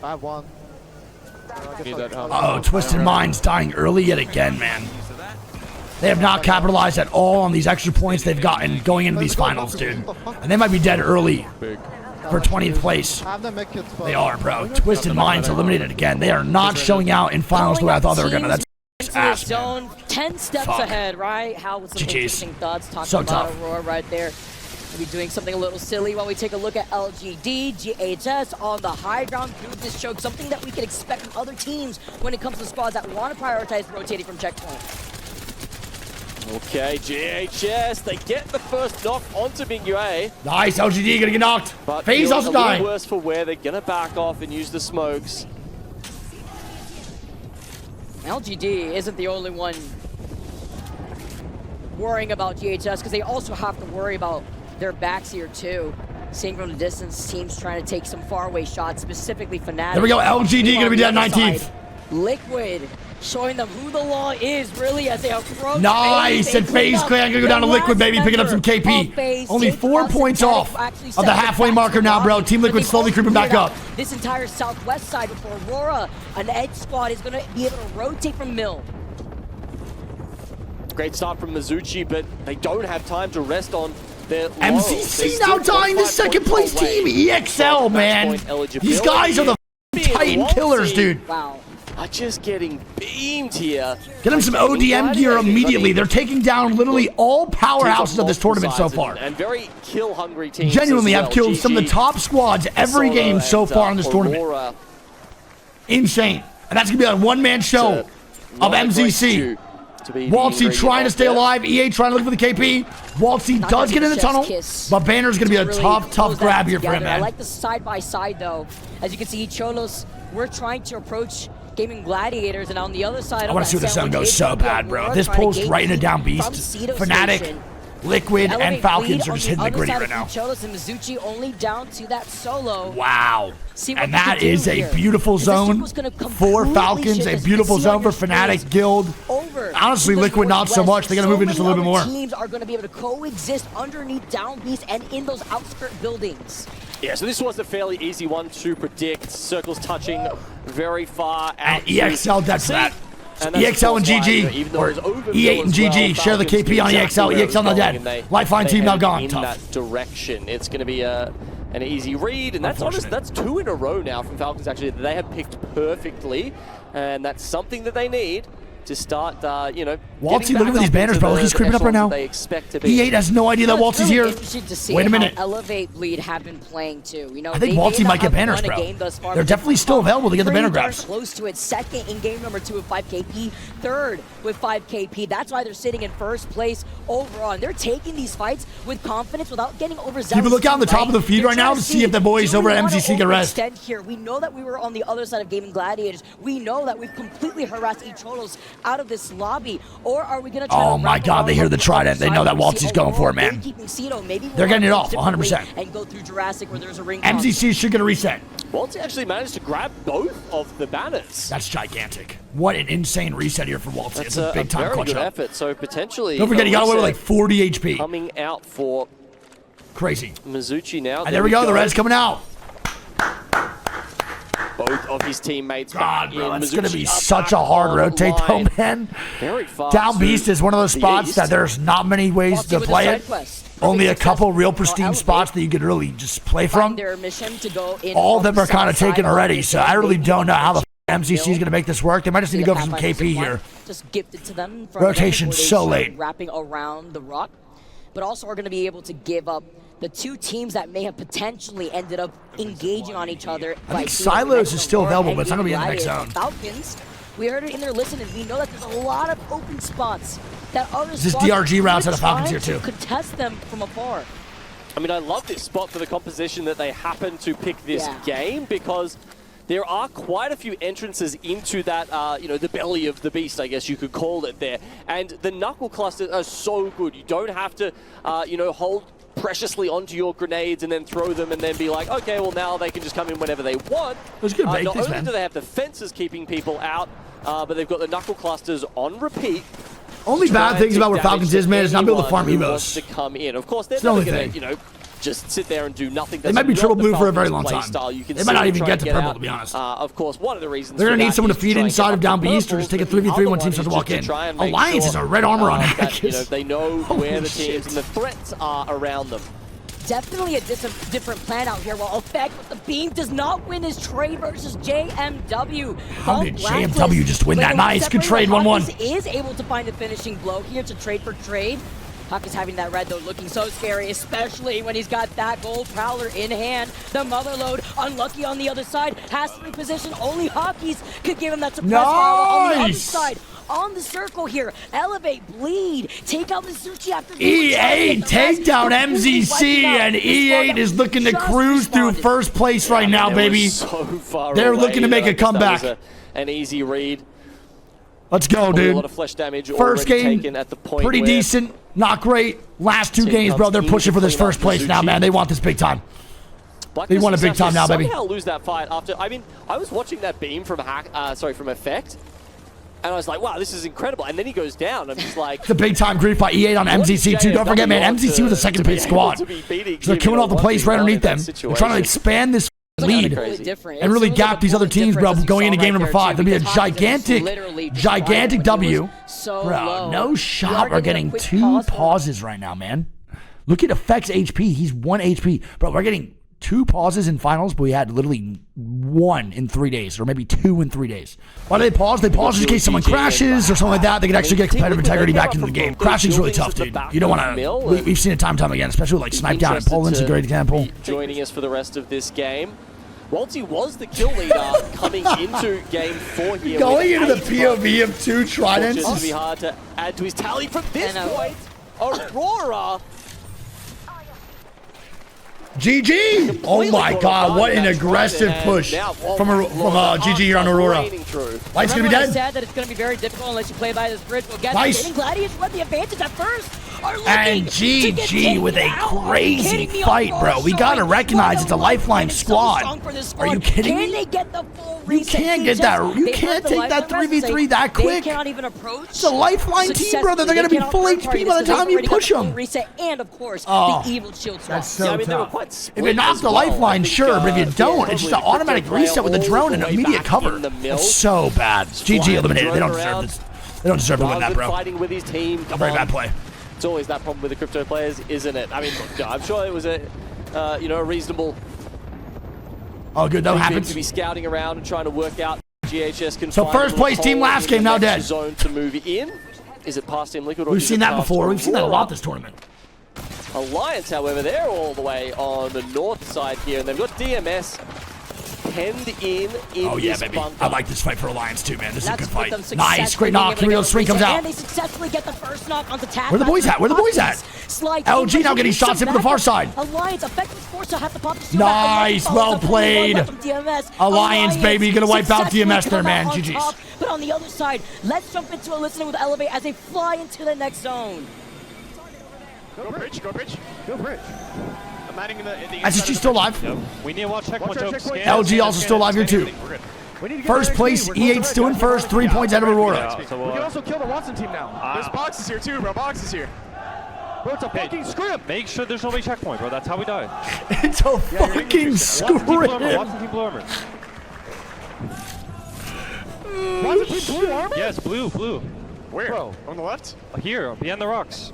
I have one. Oh, Twisted Minds dying early yet again, man. They have not capitalized at all on these extra points they've gotten going into these finals, dude. And they might be dead early for 20th place. They are, bro. Twisted Minds eliminated again. They are not showing out in finals the way I thought they were going to. That's ass, zone, 10 steps ahead, right? How was some interesting thoughts talking So about tough. Aurora right there. We'll be doing something a little silly while we take a look at LGD, GHS on the high ground. This showed something that we can expect from other teams when it comes to squads that want to prioritize rotating from checkpoint. Okay, GHS, they get the first knock onto Big UA. Nice, LGD gonna get knocked. But FaZe also a little dying. worse for wear. They're gonna back off and use the smokes. LGD isn't the only one worrying about GHS because they also have to worry about their backs here too. Seeing from the distance, teams trying to take some faraway shots, specifically Fnatic. There we go, LGD gonna be dead 19th. Liquid showing them who the law is really as they approach. Nice, and FaZe Clan gonna go down to Liquid, baby, picking up some KP. Only 4 points off of the halfway marker now, bro. Team Liquid slowly creeping back up. This entire southwest side before Aurora, an edge squad is gonna be able to rotate from Mill. Great start from Mizuchi, but they don't have time to rest on their MCC now dying the second place team. EXL, man. These guys are the Titan killers, dude. Wow. Are just getting beamed here. Get them some ODM gear immediately. They're taking down literally all powerhouses of this tournament so far. And very kill-hungry teams. Genuinely have killed some of the top squads every game so far in this tournament. Insane. And that's going to be a one-man show of MZC. Waltzy trying to stay alive. EA trying to look for the KP. Waltzy does get in the tunnel, but Banner's going to be a tough grab here for him, man. I like the side-by-side, though. As you can see, Cholos, we're trying to approach Gaming Gladiators, and on the other side, I want to see where the zone goes so bad, bro. This pulls right into down beast. Fnatic, Liquid, and Falcons are just hitting the gritty right now. Cholos and Mizuchi only down to that solo. Wow. And that is a beautiful zone for Falcons, a beautiful zone for Fnatic, Guild. Honestly, Liquid not so much. They're going to move in just a little bit more. Teams are going to be able to coexist underneath down beast and in those outskirt buildings. Yeah, so this was a fairly easy one to predict. Circles touching very far out. And EXL, that's that. EXL and GG, or E8 and GG, share the KP on EXL. EXL not dead. Lifeline team now gone. In that direction, it's going to be an easy read, and that's 2 in a row now from Falcons. Actually, they have picked perfectly, and that's something that they need to start, you know. Waltzy, look at these banners, bro. He's creeping up right now. E8 has no idea that Waltzy's here. Wait a minute. Elevate Bleed have been playing too. You know, I think Waltzy might get banners, bro. They're definitely still available to get the banner grabs. Close to it. Second in game number 2 with 5 KP. Third with 5 KP. That's why they're sitting in first place overall. And they're taking these fights with confidence without getting overzealous. Keep a look out on the top of the feed right now to see if the boys over at MZC get rest. Here. We know that we were on the other side of Gaming Gladiators. We know that we've completely harassed Cholos out of this lobby. Or are we going to try Oh my god, they hear the trident. They know that Waltzy's going for it, man. They're getting it off, 100%. And go through Jurassic where there's a ring. MZC should get a reset. Waltzy actually managed to grab both of the banners. That's gigantic. What an insane reset here for Waltzy. It's a big time very clutch good up. effort. So potentially, Don't forget, he got away with like 40 HP. Coming out for crazy. Mizuchi now. And there we go. The red's coming out. Both of his teammates. God, bro, it's going to be such a hard rotate, though, man. Very fast. Down Beast is one of those spots that there's not many ways to play it. Only a couple real pristine spots that you could really just play from. All of them are kind of taken already, so I really don't know how the MCC is going to make this work. They might just need to go for some KP here. Just gifted to them. Rotation so late. Wrapping around the rock. but also are going to be able to give up the two teams that may have potentially ended up engaging on each other. I think Silos is still available, but it's not going to be in the next zone. Falcons, we heard it in there listening. We know that there's a lot of open spots that others. This DRG routes out of Falcons here too. Contest them from afar. I mean, I love this spot for the composition that they happen to pick this game, because there are quite a few entrances into that, you know, the belly of the beast, I guess you could call it there. And the knuckle clusters are so good. You don't have to, you know, hold preciously onto your grenades and then throw them and then be like, okay, well now they can just come in whenever they want. Not only do they have the fences keeping people out, but they've got the knuckle clusters on repeat. Only bad things about where Falcons is, man, is not being able to farm evos. To come in. Of course, they're not going to, you know, just sit there and do nothing. They might be triple blue for a very long time. They might not even get to purple, to be honest. Of course, one of the reasons they're going to need someone to feed inside of down beast or just take a 3v3 when teams start to walk in. Alliance is a red armor on Hackers. You know, they know where the teams and the threats are around them. Definitely a different plan out here. While Effect with the beam does not win his trade versus JMW. How did JMW just win that? Nice, good trade, 1-1. Is able to find a finishing blow here to trade for trade. Huck is having that red though, looking so scary, especially when he's got that gold prowler in hand. The motherload, unlucky on the other side, has to reposition. Only Hockeys could give him that suppress on the other side. On the circle here, elevate, bleed, take out the Sushi after E8 take down MZC, and E8 is looking to cruise through first place right now, baby. So far They're away, looking to make a comeback. An easy read. Let's go, dude. A lot of flesh damage first game, taken at the point pretty decent, not great. Last two games, bro, they're pushing for this first place now, man. They want this big time. They want a big time now, baby. Somehow lose that fight after. I mean, I was watching that beam from from Effect, and I was like, wow, this is incredible. And then he goes down. I'm just like, it's a big time grief by E8 on MZC too. Don't forget, man, MZC was a second place squad. So they're killing off the place right underneath them. They're trying to expand this lead and really gap these other teams, bro, going into game number 5. There'll be a gigantic W. Bro, no shot. We're getting 2 pauses right now, man. Look at Effect's HP. He's 1 HP. Bro, we're getting 2 pauses in finals, but we had literally 1 in 3 days, or maybe 2 in 3 days. Why do they pause? They pause in case someone crashes or something like that. They can actually get competitive integrity back into the game. Crashing's really tough, dude. You don't want to. We've seen it time and time again, especially with, like Snipe Down in Poland's a great example. Joining us for the rest of this game. Walty was the kill leader coming into game 4 here. Going into the POV of 2 tridents. It's going to be hard to add to his tally from this point. Aurora. GG! Oh my god, what an aggressive push from GG here on Aurora. Light's gonna be dead. I said that it's gonna be very difficult unless you play by this bridge. Nice. Gladius won the advantage at first. And GG with a crazy fight, bro. We gotta recognize it's a lifeline squad. Are you kidding me? You can't get that. You can't take that 3v3 that quick. It's a lifeline team, brother. They're gonna be full HP by the time you push them. And of course, the evil shield swap. That's so tough. If you knock the lifeline, sure, but if you don't, it's just an automatic reset with the drone and immediate cover. That's so bad. GG eliminated. They don't deserve this. They don't deserve to win that, bro. Fighting with his team. A very bad play. It's always that problem with the crypto players, isn't it? I mean, look, I'm sure it was a, you know, a reasonable. Oh, good. That happens. To be scouting around and trying to work out GHS can. So first place team last game now dead. Zone to move in. Is it past Team Liquid? Or we've seen that before. We've seen that a lot this tournament. Alliance, however, they're all the way on the north side here, and they've got DMS penned in oh yeah, this baby. bunker. I like this fight for Alliance too, man. This is a good fight. Nice, great knock. Kirill swing comes out. And they successfully get the first knock onto Tap. Where the boys at? Where the boys at? LG now getting shots in from the far side. Alliance effectively forced to have to pop the nice, well played. Alliance, baby, gonna wipe out DMS there, man. GG's. But on the other side, let's jump into a listening with Elevate as they fly into the next zone. Go bridge, go bridge, go bridge. I'm adding in the SSG still alive. Yep. We need to watch checkpoint. LG also still alive here too. First place, E8 still in first, 3 points out of Aurora. We can also kill the Watson team now. There's boxes here too, bro. Boxes here. Bro, it's a fucking script. Make sure there's no checkpoint, bro. That's how we die. It's a fucking script. Watson team blue armor. Watson team blue armor? Yes, blue. Where? Bro, on the left? Here, behind the rocks.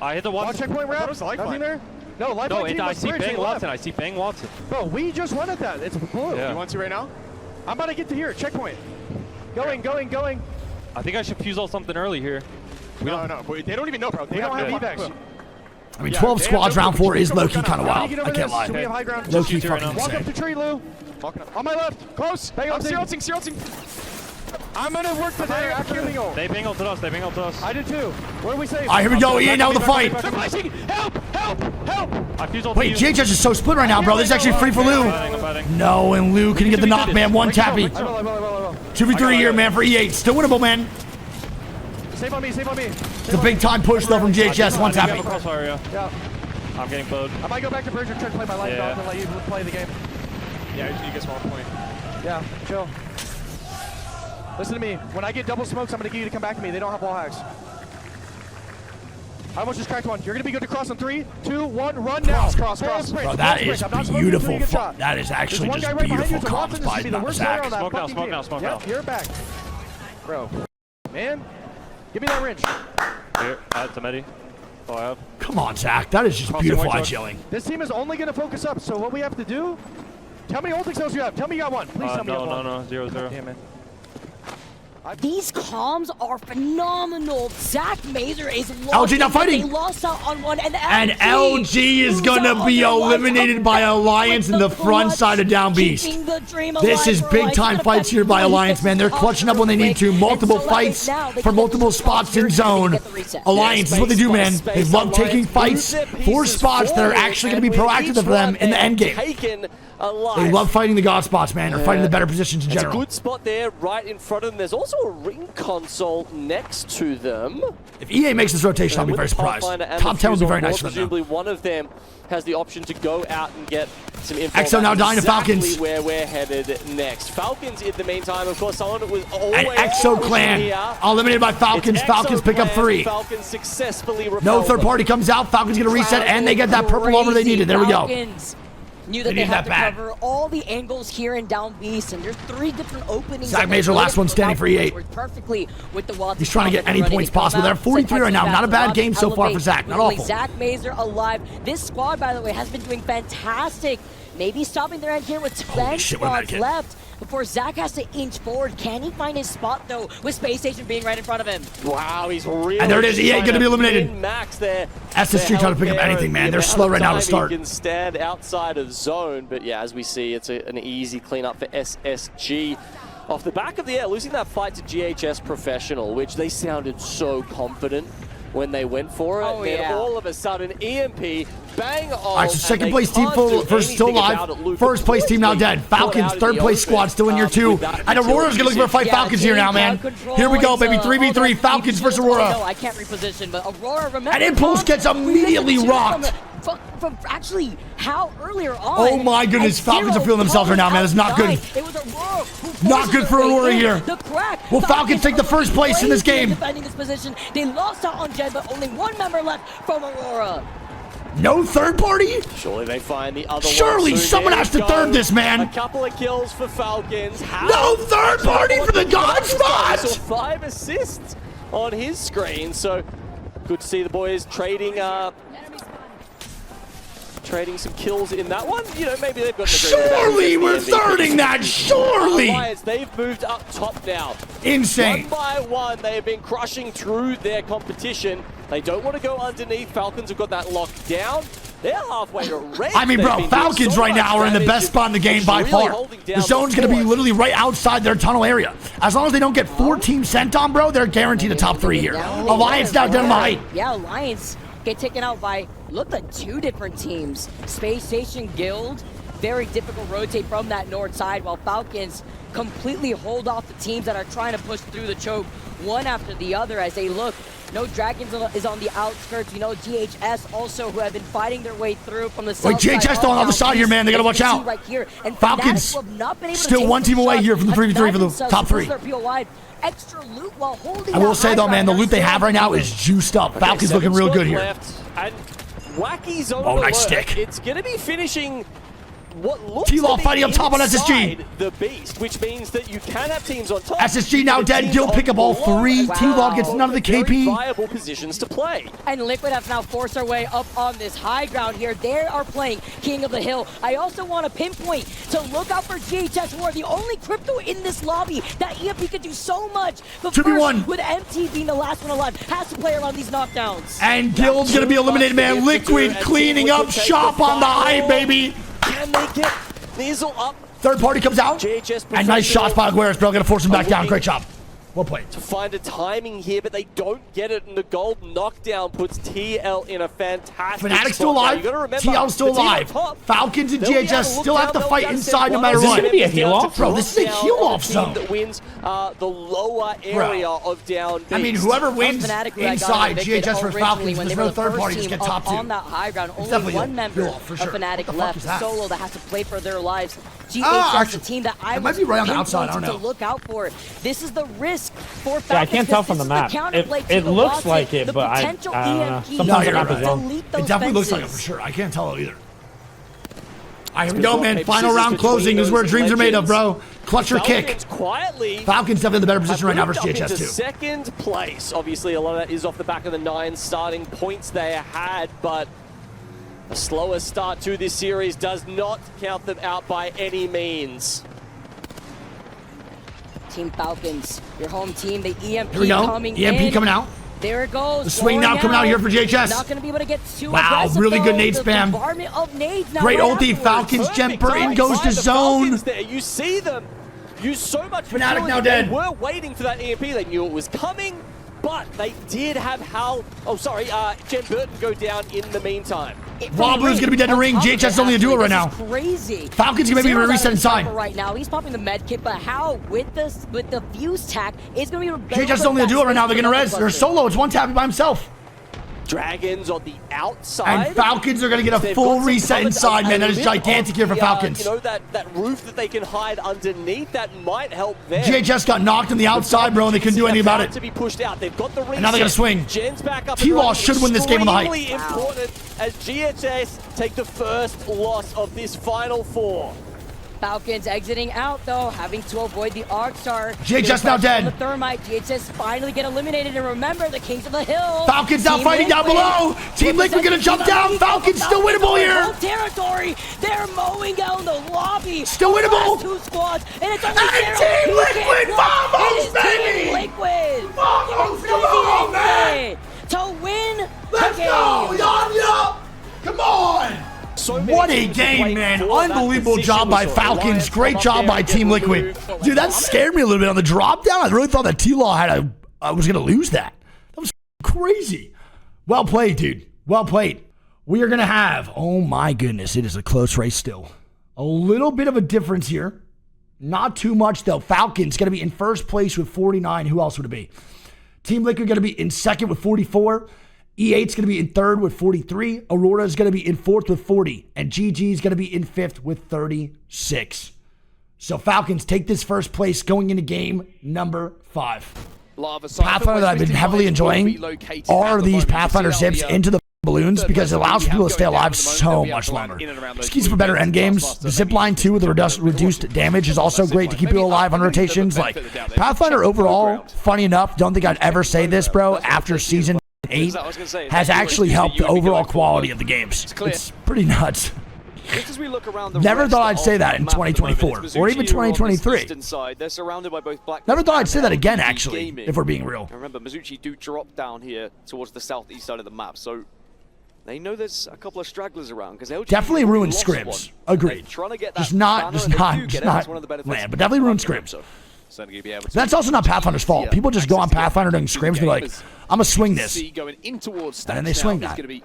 I hit the Watson checkpoint wrap. Nothing there? No, lifeline. No, I see Bang Watson. I see Bang Watson. Bro, we just run at that. It's blue. Yeah. You want to right now? I'm about to get to here. Checkpoint. Going. I think I should fuse all something early here. No, they don't even know, bro. They don't have evacs. I mean, 12 squads round 4 is low-key kind of wild. I can't lie. We have high ground. Low-key fucking Walk up insane. the tree, Lou. On my left. Close. I'm zeroing. I'm gonna work the day after bingo. They bingled to us. I did too. What do we say? All right, here we go. EA now with the fight. Help! I fuse Wait, JHS is so split right now, bro. This is actually free for Lou. No, and Lou can get the knock, man. One tappy. 2v3 here, man, for E8. Still winnable, man. Save on me. It's a big time push, though, from JHS. One tappy. Yeah. I'm getting bowed. I might go back to bridge and try to play my life off and let you play the game. Yeah, you get small point. Yeah, chill. Listen to me. When I get double smokes, I'm going to get you to come back to me. They don't have wall hacks. I almost just cracked one. You're going to be good to cross on 3, 2, 1, run now. Cross. Bro, that is beautiful. That is actually just beautiful comms by Zach. Smoke now. You're back. Bro. Man. Give me that wrench. Here, add to Medi. All I have. Come on, Zach. That is just beautiful eye chilling. This team is only going to focus up, so what we have to do... Tell me all the kills you have. Tell me you got one. Please tell me you have one. No. 0-0. Damn it. These comms are phenomenal. Zach Mazer is lost. LG not fighting. They lost out on one, and LG is gonna be eliminated by Alliance in the front side of Down Beast. This is big time fights here by Alliance, man. They're clutching up when they need to. Multiple fights for multiple spots in zone. Alliance is what they do, man. They love taking fights for spots that are actually gonna be proactive for them in the end game. They love fighting the god spots, man. They're fighting the better positions in general. It's a good spot there right in front of them. There's also a ring console next to them. If EA makes this rotation, I'll be very surprised. Top 10 would be very nice for them. Presumably one of them has the option to go out and get some info. EXO now dying to Falcons. Where we're headed next. Falcons in the meantime, of course, someone was always... An EXO clan eliminated by Falcons. Falcons pick up 3. Falcons successfully no third party comes out. Falcons get a reset, and they get that purple armor they needed. There we go. Knew that they had to cover all the angles here in Down Beast, and there's 3 different openings. Zach Mazer, last one standing for E8. Perfectly with the He's trying to get any points possible. They're 43 right now. Not a bad game so far for Zach. Not awful. Zach Mazer alive. This squad, by the way, has been doing fantastic. Maybe stopping their end here with 10 squads left before Zach has to inch forward. Can he find his spot, though, with Space Station being right in front of him? Wow, he's really... And there it is. EA going to be eliminated. Max there. SSG trying to pick up anything, man. They're slow right now to start. He can stand outside of zone, but yeah, as we see, it's an easy cleanup for SSG. Off the back of the air, losing that fight to GHS Professional, which they sounded so confident when they went for it. Then all of a sudden, EMP, bang on. All right, so second place team first still alive. First place team now dead. Falcons, third place squad still in year 2. And Aurora's going to look for a fight Falcons here now, man. Here we go, baby. 3v3, Falcons versus Aurora. No, I can't reposition, but Aurora, remember. And Impulse gets immediately rocked. From actually how earlier on. Oh my goodness, Falcons are feeling themselves right now, man. It's not good. It was Aurora not good for Aurora here. Will Falcons take the first place in this game? Defending this position. They lost out on Jed, but only 1 member left from Aurora. No third party? Surely they find the other Surely one. So someone has to third this, man. A couple of kills for Falcons. No third party for the god spot. 5 assists on his screen. So good to see the boys trading some kills in that one. You know, maybe they've got... Surely we're thirding that, surely! They've moved up top now. Insane. One by one, they have been crushing through their competition. They don't want to go underneath. Falcons have got that locked down. They're halfway to red. I mean, bro, Falcons right now are in the best spot in the game by far. The zone's going to be literally right outside their tunnel area. As long as they don't get 4 teams sent on, bro, they're guaranteed a top 3 here. Alliance now down the height. Yeah, Alliance get taken out by, look at 2 different teams. Space Station Guild, very difficult rotate from that north side, while Falcons completely hold off the teams that are trying to push through the choke one after the other as they look. No Dragons is on the outskirts. You know, GHS also, who have been fighting their way through from the south side. Wait, GHS still on the other side here, man. They got to watch out. Right here. And Falcons still 1 team away here from the 3v3 for the top 3. Extra loot while holding. I will say though, man, the loot they have right now is juiced up. Falcons looking real good here. And Wacky's on nice stick. It's going to be finishing what looks T-Law to be fighting up top on SSG. inside the beast, which means that you can have teams on top. SSG now dead. Gil pick up all 3. T-Law gets none of the Very KP. viable positions to play. And Liquid have now forced their way up on this high ground here. They are playing King of the Hill. I also want to pinpoint to look out for GHS, who are the only crypto in this lobby that EMP could do so much. But 2v1. first, with MT being the last one alive, has to play around these knockdowns. And Gil's going to be eliminated, man. Liquid cleaning up shop on the high, baby. Can they get Nizzle up? Third party comes out. And nice shots by Aguirre's, bro. Going to force him back down. Great job. Well played. To find a timing here, but they don't get it, and the gold knockdown puts TL in a fantastic Fnatic still alive. TL still alive. Falcons and GHS still have to fight inside no matter what. Is this going to be a heal-off? Bro, this is a heal-off zone. That wins the lower area of down beast. I mean, whoever wins Fnatic inside GHS for Falcons, when there's they no were the third first party, just team get top 2. on that high ground, only definitely one member heal-off for sure. of Fnatic What the fuck left is that? solo that has to play for their lives. GHS, actually, the team that I it might was be right on the outside, I don't pinpointing know. to look out for. This is the risk for Falcons. Yeah, I can't tell from the map. It looks like it, but I don't know. Sometimes the map is wrong. It definitely looks like it for sure. I can't tell either. All right, here we go, man. Final round closing is where dreams are made of, bro. Clutch or kick. Falcons definitely in the better position right now versus GHS, too. Second place. Obviously, a lot of that is off the back of the 9 starting points they had, but a slower start to this series does not count them out by any means. Team Falcons, your home team, the EMP Here we go. coming EMP in. coming out. There it goes. The swing now coming out here for GHS. Not going to be able to get too wow, aggressive, really good though. nade The spam. bombardment of nades now Great right ulti. afterwards. Falcons jumper in goes to zone. There. You see them use so much. Fnatic now dead. They were waiting for that EMP. They knew it was coming, but they did have Jen Burton go down in the meantime. Wablu's gonna be dead to ring. GHS is only a duo right now. Crazy. Falcons can maybe reset inside. Right now, he's popping the med kit, but how with the fuse tack is gonna be. GHS is only a duo right now. They're gonna res. They're solo. It's one tappy by himself. Dragons on the outside. And Falcons are going to get a full reset inside, man. That is gigantic here for Falcons. You know, that roof that they can hide underneath, that might help them. GHS got knocked on the outside, bro, and they couldn't do anything about it. To be pushed out. They've got the reset. And now they're going to swing. Jen's back up. T-Law should win this game on the height. Extremely important as GHS take the first loss of this Final Four. Falcons exiting out, though, having to avoid the Arc Star. GHS now dead. The Thermite. GHS finally get eliminated, and remember, the Kings of the Hill. Falcons now fighting down below. Team Liquid gonna jump down. Falcons still winnable here. Territory. They're mowing down the lobby. Still winnable. 2 squads, and it's only Team Liquid, vamos, baby. Team Liquid. Vamos, come on, man. To win Let's the game. go, Yanya. Come on. What a game, man. Unbelievable job by Falcons. Great job by Team Liquid. Dude, that scared me a little bit on the drop down. I really thought that T-Law was going to lose that. That was crazy. Well played, dude. Well played. We are going to have, oh my goodness, it is a close race still. A little bit of a difference here. Not too much, though. Falcons going to be in first place with 49. Who else would it be? Team Liquid going to be in second with 44. E8's going to be in third with 43. Aurora is going to be in fourth with 40. And GG is going to be in fifth with 36. So Falcons take this first place going into game number 5. Pathfinder that I've been heavily enjoying are these Pathfinder zips into the balloons because it allows people to stay alive so much longer. Just keeps for better end games. The zip line too with the reduced damage is also great to keep you alive on rotations. Like Pathfinder overall, funny enough, don't think I'd ever say this, bro, after season 8 has actually helped the overall quality of the games. It's pretty nuts. Never thought I'd say that in 2024 or even 2023. Never thought I'd say that again, actually, if we're being real. Remember, Mizuchi do drop down here towards the southeast side of the map, so they know there's a couple of stragglers around because definitely ruined scrims. Agreed. Just not land, but definitely ruined scrims. That's also not Pathfinder's fault. People just go on Pathfinder doing scrims and be like, I'm going to swing this. And then they swing that. And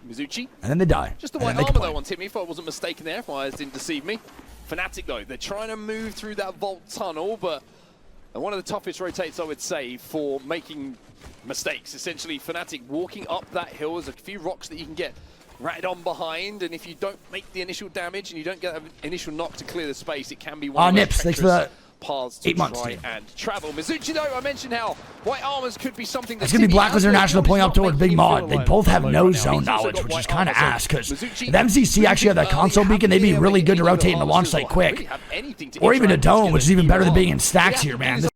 then they die. Just the white armor though on Timmy, if I wasn't mistaken there, if my eyes didn't deceive me. Fnatic though, they're trying to move through that vault tunnel, but one of the toughest rotates I would say for making mistakes. Essentially, Fnatic walking up that hill, there's a few rocks that you can get ratted on behind, and if you don't make the initial damage and you don't get an initial knock to clear the space, it can be one of those Nips, thanks for that. paths to 8 months, try dude. and travel. Mizuchi, though, I mentioned how white armors could be something that It's going to be Blacklist International pulling up toward Big Mod. Mod. They both have no zone knowledge, which is kind of ass, because if MCC actually had that console beacon, they'd be really good to rotate in the launch site quick. Or even a dome, which is even better than being in stacks here, man.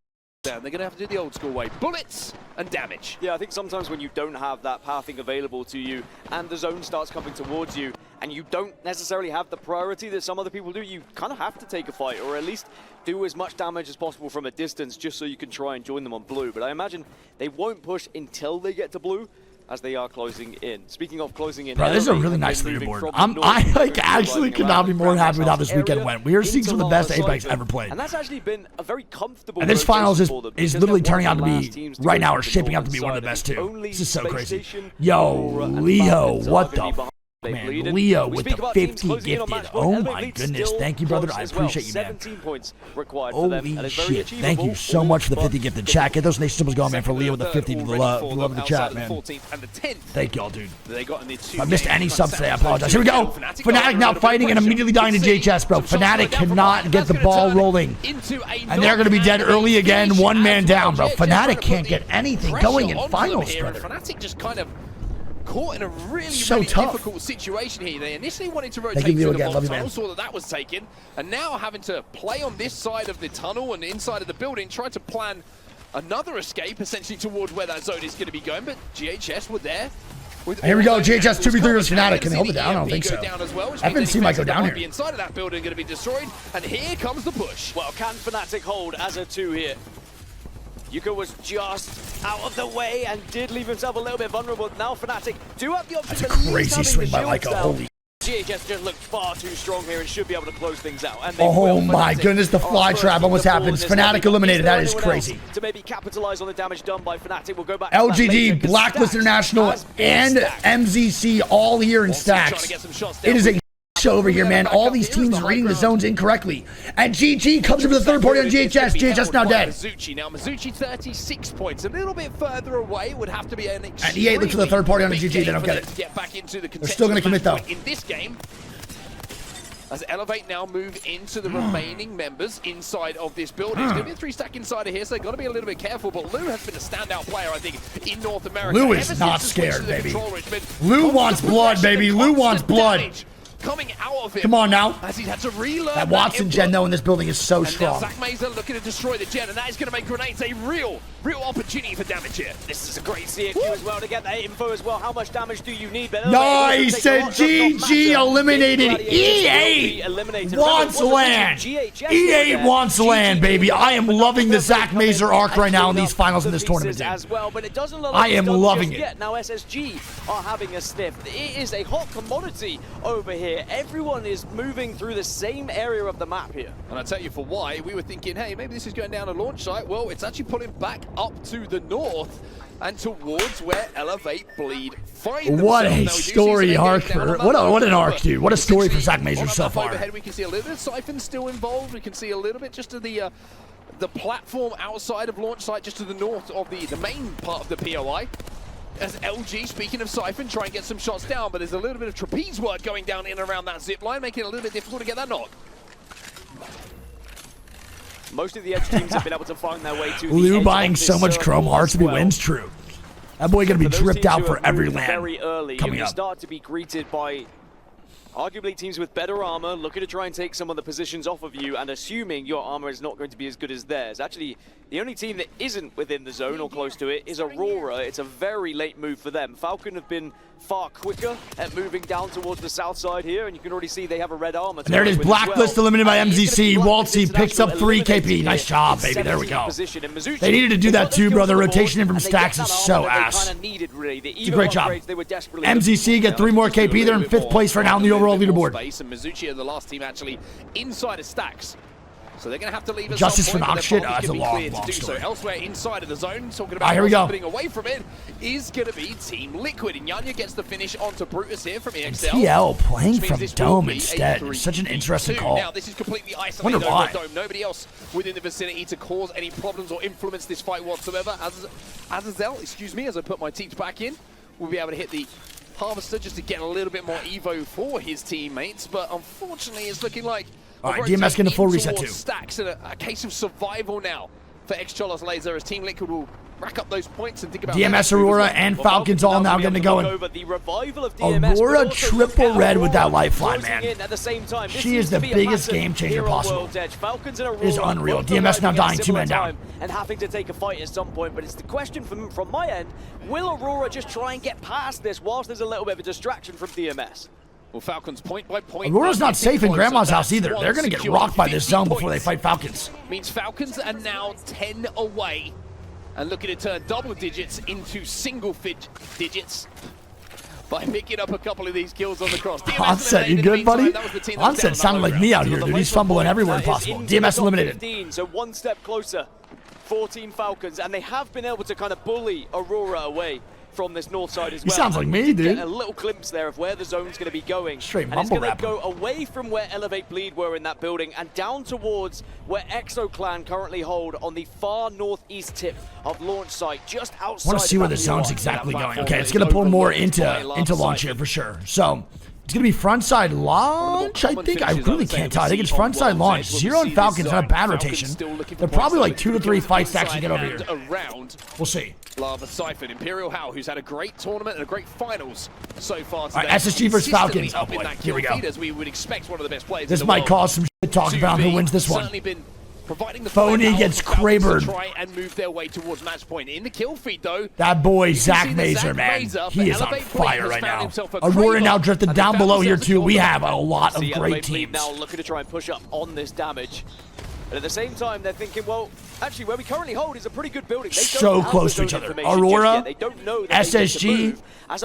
They're going to have to do the old school way. Bullets and damage. Yeah, I think sometimes when you don't have that pathing available to you and the zone starts coming towards you and you don't necessarily have the priority that some other people do, you kind of have to take a fight or at least do as much damage as possible from a distance just so you can try and join them on blue. But I imagine they won't push until they get to blue, as they are closing in. Speaking of closing in, bro, this is a really nice leaderboard. I like actually could not be more happy with how this weekend went. We are seeing some of the best Apex ever played. And that's actually been a very comfortable. And this finals is literally turning out to be, right now, or shaping up to be one of the best too. This is so crazy. Yo, Leo, what the man, Leo with the 50 gifted. Oh my goodness, thank you, brother. I appreciate you, man. Holy shit, thank you so much for the 50 gifted. Chat, get those nation symbols going, man, for Leo with the 50 for the love of the chat, man. Thank y'all, dude. If I missed any subs today, I apologize. Here we go. Fnatic now fighting and immediately dying to JHS, bro. Fnatic cannot get the ball rolling, and they're going to be dead early again. One man down, bro. Fnatic can't get anything going in finals, brother. Fnatic just kind of caught in a really difficult situation here. They initially wanted to rotate to the bomb tunnel, saw that was taken, and now having to play on this side of the tunnel and inside of the building, trying to plan another escape essentially toward where that zone is going to be going, but GHS were there. Here we go, GHS 2v3 versus Fnatic. Can they hold it down? I don't think so. FNC might go down here. Inside of that building going to be destroyed, and here comes the push. Well, can Fnatic hold as a 2 here? Yuka was just out of the way and did leave himself a little bit vulnerable. Now Fnatic do have the option. That's a crazy swing by Leica, holy. GHS just looked far too strong here and should be able to close things out. And oh my goodness, the fly trap almost happens. Fnatic eliminated, that is crazy. To maybe capitalize on the damage done by Fnatic, we'll go back LGD, Blacklist International, and MZC all here in stacks. It is a over here, man. All these teams reading the zones incorrectly. And GG comes in for the third party on GHS. GHS now dead. Now Mizuchi 36 points, a little bit further away. Would have to be an and EA looks for the third party on the GG. They don't get it. Get back into the They're still going to commit though. In this game, as Elevate now move into the remaining members inside of this building. It's going to be a 3-stack inside of here, so they've got to be a little bit careful. But Lou has been a standout player, I think, in North America. Lou is not scared, baby. Lou wants blood, baby. Lou wants blood. Coming out of him. Come on now. As he had to relearn that Watson gen though in this building is so strong. Now Zach Mazer looking to destroy the gen, and that is going to make grenades a real opportunity for damage here. This is a great CFQ as well to get that info as well. How much damage do you need? Nice, and GG eliminated. EA wants land. EA wants land, baby. I am loving the Zach Mazer arc right now in these finals in this tournament. As well, but it doesn't look like I am loving it. Now SSG are having a sniff. It is a hot commodity over here. Everyone is moving through the same area of the map here. And I'll tell you for why. We were thinking, hey, maybe this is going down a launch site. Well, it's actually pulling back up to the north and towards where Elevate Bleed find what a story arc for what an arc, dude. What a story for Zach Mazer so far. Overhead, we can see a little bit of Siphon still involved. We can see a little bit just of the platform outside of launch site, just to the north of the main part of the POI. As LG, speaking of Siphon, try and get some shots down, but there's a little bit of trapeze work going down in and around that zip line, making it a little bit difficult to get that knock. Most of the edge teams have been able to find their way to Lou buying so much chrome hearts if he wins, true. That boy gonna be dripped out for every land very early, coming up. Start to be greeted by arguably teams with better armor, looking to try and take some of the positions off of you and assuming your armor is not going to be as good as theirs. Actually, the only team that isn't within the zone or close to it is Aurora. It's a very late move for them. Falcon have been far quicker at moving down towards the south side here, and you can already see they have a red armor. There it is, Blacklist eliminated by MZC. Waltzy picks up 3 KP. Nice job, baby. There we go. They needed to do that too, bro. The rotation in from stacks is so ass. It's a great job. MZC get 3 more KP. They're in 5th place right now in the overall leaderboard. And Mizuchi are the last team actually inside of stacks. So they're going to have to leave us Justice for knock shit. That's a long story. So elsewhere inside of the zone, talking about here we go. Away from it, is going to be Team Liquid. And Yanya gets the finish onto Brutus here from EXL. TL playing from Dome instead. Such an interesting call. Now this is completely isolated over Dome. Nobody else within the vicinity to cause any problems or influence this fight whatsoever. Azazel, excuse me, as I put my teeth back in, will be able to hit the Harvester just to get a little bit more evo for his teammates. But unfortunately, it's looking like All right, DMS getting a full reset too. Stacks and a case of survival now for ex-Cholos Laser as Team Liquid will rack up those points and think about DMS, Aurora, and Falcons all now getting going. Aurora triple red with that lifeline, man. She is the biggest game changer possible. It is unreal. DMS now dying, 2 men down. And having to take a fight at some point, but it's the question from my end, will Aurora just try and get past this whilst there's a little bit of a distraction from DMS? Well, Falcons point by point. Aurora's not safe in Grandma's house either. They're going to get rocked by this zone before they fight Falcons. Means Falcons are now 10 away and looking to turn double digits into single digits by picking up a couple of these kills on the cross. Onset, you good, buddy? Onset sounded like me out here, dude. He's fumbling everywhere possible. DMS eliminated. 15, so one step closer. 14 Falcons, and they have been able to kind of bully Aurora away from this north side as well. He sounds like me, dude. Get a little glimpse there of where the zone's going to be going. Straight and mumble it's going rapper. to go away from where Elevate Bleed were in that building and down towards where Exo Clan currently hold on the far northeast tip of launch site, just outside. I want to see where the zone's exactly going. Okay, it's going to pull more into launch here for sure. So it's going to be frontside launch, I think. I really can't tell. I think it's frontside launch. Zero and Falcons, not a bad rotation. They're probably like 2 to 3 fights to actually get over here. We'll see. Lava Siphon, Imperial Howl, who's had a great tournament and a great finals so far today. All right, SSG versus Falcons. Oh boy, here we go. As we would expect one of the best players this might cause some shit talk about who wins this one. Phony gets Kraber. Try and move their way towards match point. In the kill feed, though, that boy Zach Mazer, man, he is on fire right now. Aurora now drifted down below here too. We have a lot of great teams. Now looking to try and push up on this damage. But at the same time, they're thinking, well, actually, where we currently hold is a pretty good building. They so close to each other. Aurora, SSG,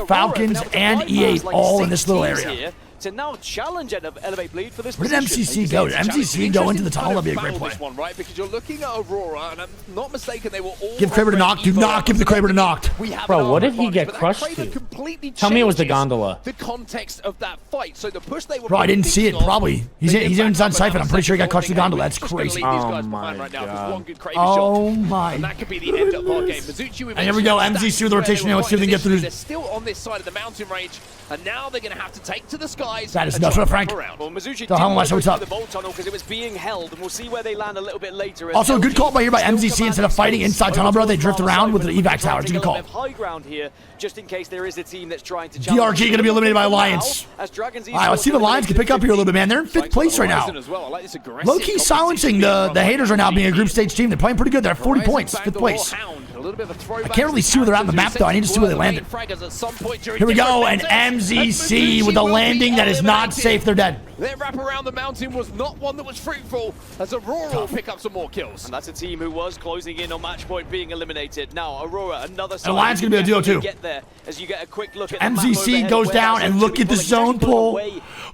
Falcons, and E8 all in this little area. To now challenge Elevate Bleed for this Where did MCC go? Did MCC go into the tunnel? That'd be a great play. One, right? Because you're looking at Aurora, and I'm not mistaken, they were all give Kraber to knock. Do not give the Kraber to knocked. Bro, what did he get crushed to? Tell me it was the gondola. The context of that fight. So the push they were. Bro, I didn't see it. Probably. He's inside Siphon. I'm pretty sure he got crushed to the gondola. That's crazy. Oh my god. Oh my. And that could be the end of our game. And here we go. MZ through the rotation now. Let's see if they can get through. They're still on this side of the mountain range, and now they're going to have to take to the skies. That is nuts for Frank. Well, Mizuchi so how much what's up? The vault tunnel because it was being held, and we'll see where they land a little bit later. Also, a good call by here by MZC. Instead of fighting inside tunnel, bro, they drift around with the evac tower. It's a good call. High ground here, just in case there is a team that's trying to. DRG going to be eliminated by Alliance. All right, let's see if the Lions can pick up here a little bit, man. They're in 5th place right now. Low-key silencing the haters right now, being a group stage team. They're playing pretty good. They're at 40 points, 5th place. I can't really see where they're at on the map, though. I need to see where they landed. Here we go, and MZC with a landing that is not safe. They're dead. Their wrap around the mountain was not one that was fruitful, as Aurora will pick up some more kills. And that's a team who was closing in on match point being eliminated. Now, Aurora, another side. Alliance going to be a duo, too. Get there as you get a quick look at MZC goes down, and look at the zone pull.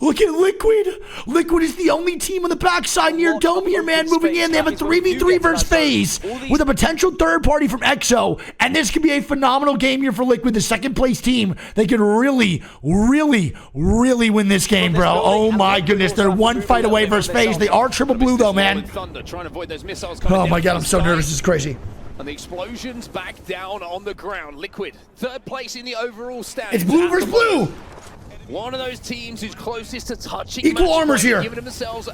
Look at Liquid. Liquid is the only team on the backside near Dome here, man, moving in. They have a 3v3 versus FaZe with a potential third party from EXO. And this could be a phenomenal game here for Liquid, the 2nd place team. They could really, really, really win this game, bro. Oh my goodness. They're one fight away versus FaZe. They are triple blue, though, man. Oh my god, I'm so nervous. This is crazy. And the explosions back down on the ground. Liquid, 3rd place in the overall standings. It's blue versus blue. One of those teams who's closest to touching equal armors here, giving themselves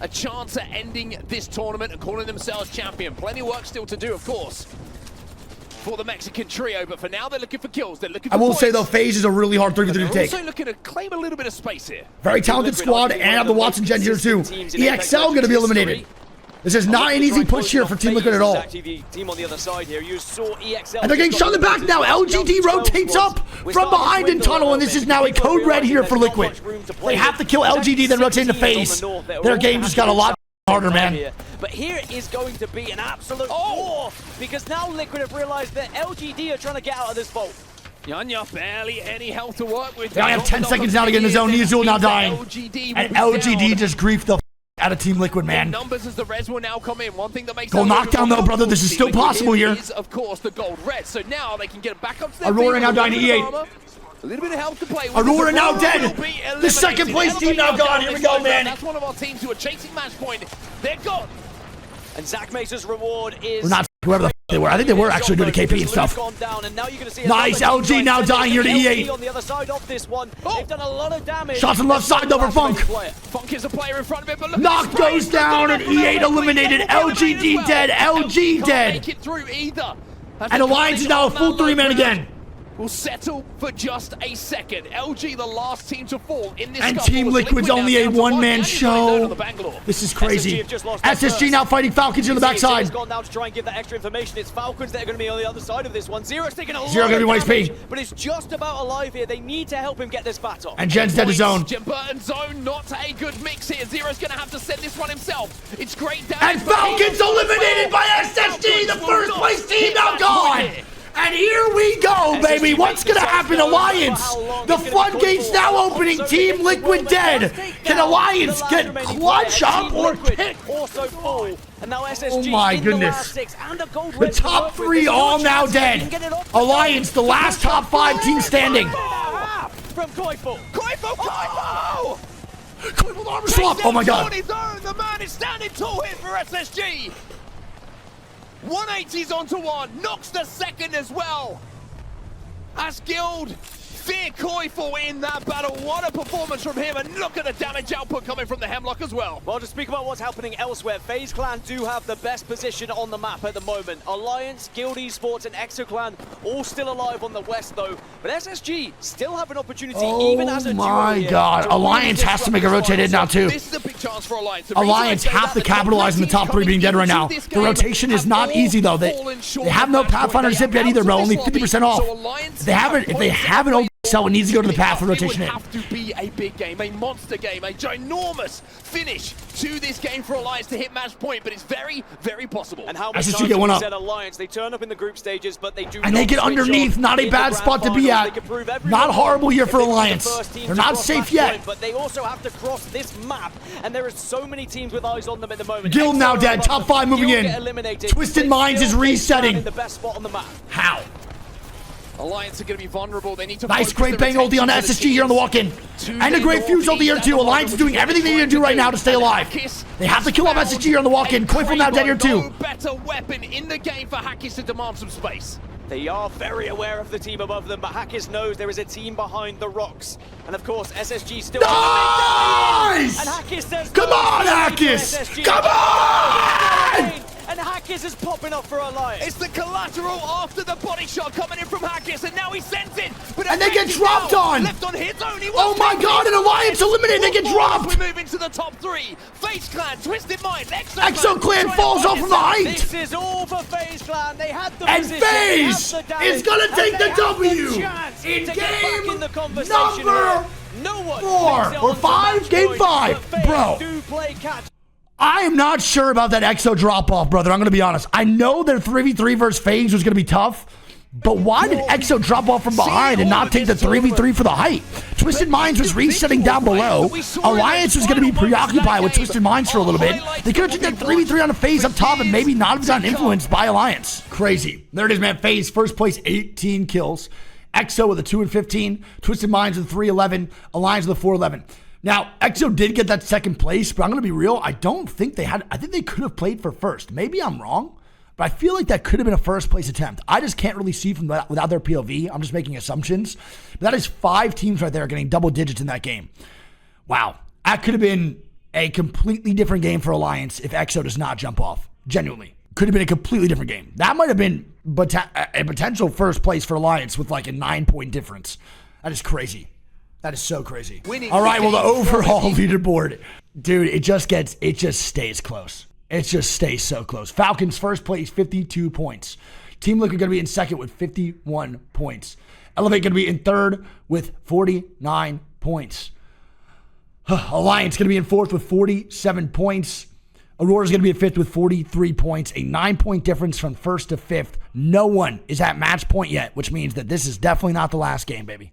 a chance at ending this tournament and calling themselves champion. Plenty of work still to do, of course, for the Mexican trio, but for now they're looking for kills. They're looking for points. Say though, FaZe is a really hard 3v3 to take. Also looking to claim a little bit of space here. Very talented squad, and have the Watson Gen here too. EXL going to be eliminated. This is not an easy push here for Team Liquid at all. Team on the other side here. You saw EXL. And they're getting shot in the back now. LGD rotates up from behind in tunnel, and this is now a code red here for Liquid. They have to kill LGD, then rotate into FaZe. Their game just got a lot harder, man. But here is going to be an absolute war, because now Liquid have realized that LGD are trying to get out of this vault. Yanya, barely any health to work with. They only have 10 seconds now to get in the zone. Nizul now dying. And LGD just griefed the out of Team Liquid, man. Numbers as the res will now come in. One thing that makes goal knockdown though, brother. This is still possible here. Is of course the gold red. So now they can get back up to their Aurora now dying to E8. A little bit of help to play with. Aurora now dead. The 2nd place team now gone. Here we go, man. That's one of our teams who are chasing match point. They're gone. And Zach Mazer's reward is. We're not whoever the They were. I think they were actually doing KP and stuff. Nice. LG now dying here to E8. On the other side of this one, they've done a lot of damage. Shots on the left side though for Funk. Funk is a player in front of it, but look. Knock goes down and E8 eliminated. LGD dead. LG dead. Make it through either. And Alliance is now a full 3-man again. Will settle for just a second. LG, the last team to fall in this. And Team Liquid's only a one-man show. This is crazy. SSG now fighting Falcons in the backside. Gone down to try and give that extra information. It's Falcons that are going to be on the other side of this one. Zero's taking a lot Zero going to be 1 damage, HP. but it's just about alive here. They need to help him get this battle. And Jen's dead to zone. Jen Burton zone, not a good mix here. Zero's going to have to send this one himself. It's great damage. And Falcons eliminated by SSG, the first place team now gone. And here we go, baby. What's going to happen, Alliance? The floodgates now opening. Team Liquid dead. Can Alliance get clutch up or kick? Oh my goodness. The top 3 all now dead. Alliance, the last top 5 team standing. From Koifel. Koifel armor swap. Oh my god. The man is standing tall here for SSG. 180's onto one, knocks the second as well. As Guild fear Koifel in that battle. What a performance from him, and look at the damage output coming from the Hemlock as well. Well, to speak about what's happening elsewhere, FaZe Clan do have the best position on the map at the moment. Alliance, Guild Esports, and Exoclan all still alive on the west though, but SSG still have an opportunity even as a duo. Oh my god, Alliance has to make a rotate now too. This is a big chance for Alliance. Alliance have to capitalize on the top 3 being dead right now. The rotation is not easy though. They have no Pathfinder zip yet either, bro. Only 50% off. If they have an so it needs to go to the path for rotation in. It would have to be a big game, a monster game, a ginormous finish to this game for Alliance to hit match point, but it's very, very possible. And how much SSG get one up. Alliance, they turn up in the group stages, but they do and they get underneath. Not a bad spot to be at. Not horrible here for Alliance. They're not safe yet. But they also have to cross this map, and there are so many teams with eyes on them at the moment. Guild now dead. Top 5 moving in. Twisted Minds is resetting. The best spot on the map. How? Alliance are going to be vulnerable. They need to nice great bang ulti on SSG here on the walk-in. And a great fuse ulti here too. Alliance is doing everything they need to do right now to stay alive. They have to kill off SSG here on the walk-in. Koifel now dead here too. No better weapon in the game for Hackis to demand some space. They are very aware of the team above them, but Hackis knows there is a team behind the rocks. And of course, SSG still... Nice! And Hackis says... Come on, Hackis! Come on! And Hackis is popping up for Alliance. It's the collateral after the body shot coming in from Hackis, and now he sends it. But and they get dropped on. Left on his own. Oh my god, an Alliance eliminated. They get dropped. We move into the top 3. FaZe Clan, Twisted Mind, Exo Clan falls off from the height. This is all for FaZe Clan. They had the and FaZe is going to take the W in game number 4 or 5. Game 5, bro. I am not sure about that Exo drop-off, brother. I'm going to be honest. I know their 3v3 versus FaZe was going to be tough, but why did Exo drop off from behind and not take the 3v3 for the height? Twisted Minds was resetting down below. Alliance was going to be preoccupied with Twisted Minds for a little bit. They could have taken that 3v3 on a FaZe up top and maybe not have gotten influenced by Alliance. Crazy. There it is, man. FaZe, first place, 18 kills. Exo with a 2-15. Twisted Minds with a 3-11. Alliance with a 4-11. Now, Exo did get that second place, but I'm going to be real. I don't think they had... I think they could have played for first. Maybe I'm wrong, but I feel like that could have been a first place attempt. I just can't really see from that without their POV. I'm just making assumptions. But that is 5 teams right there getting double digits in that game. Wow. That could have been a completely different game for Alliance if Exo does not jump off. Genuinely. Could have been a completely different game. That might have been a potential first place for Alliance with like a 9-point difference. That is crazy. That is so crazy. All right, well, the overall leaderboard, dude, it just stays close. It just stays so close. Falcons first place, 52 points. Team Liquid going to be in second with 51 points. Elevate going to be in third with 49 points. Alliance going to be in fourth with 47 points. Aurora's going to be in fifth with 43 points. A 9-point difference from first to fifth. No one is at match point yet, which means that this is definitely not the last game, baby.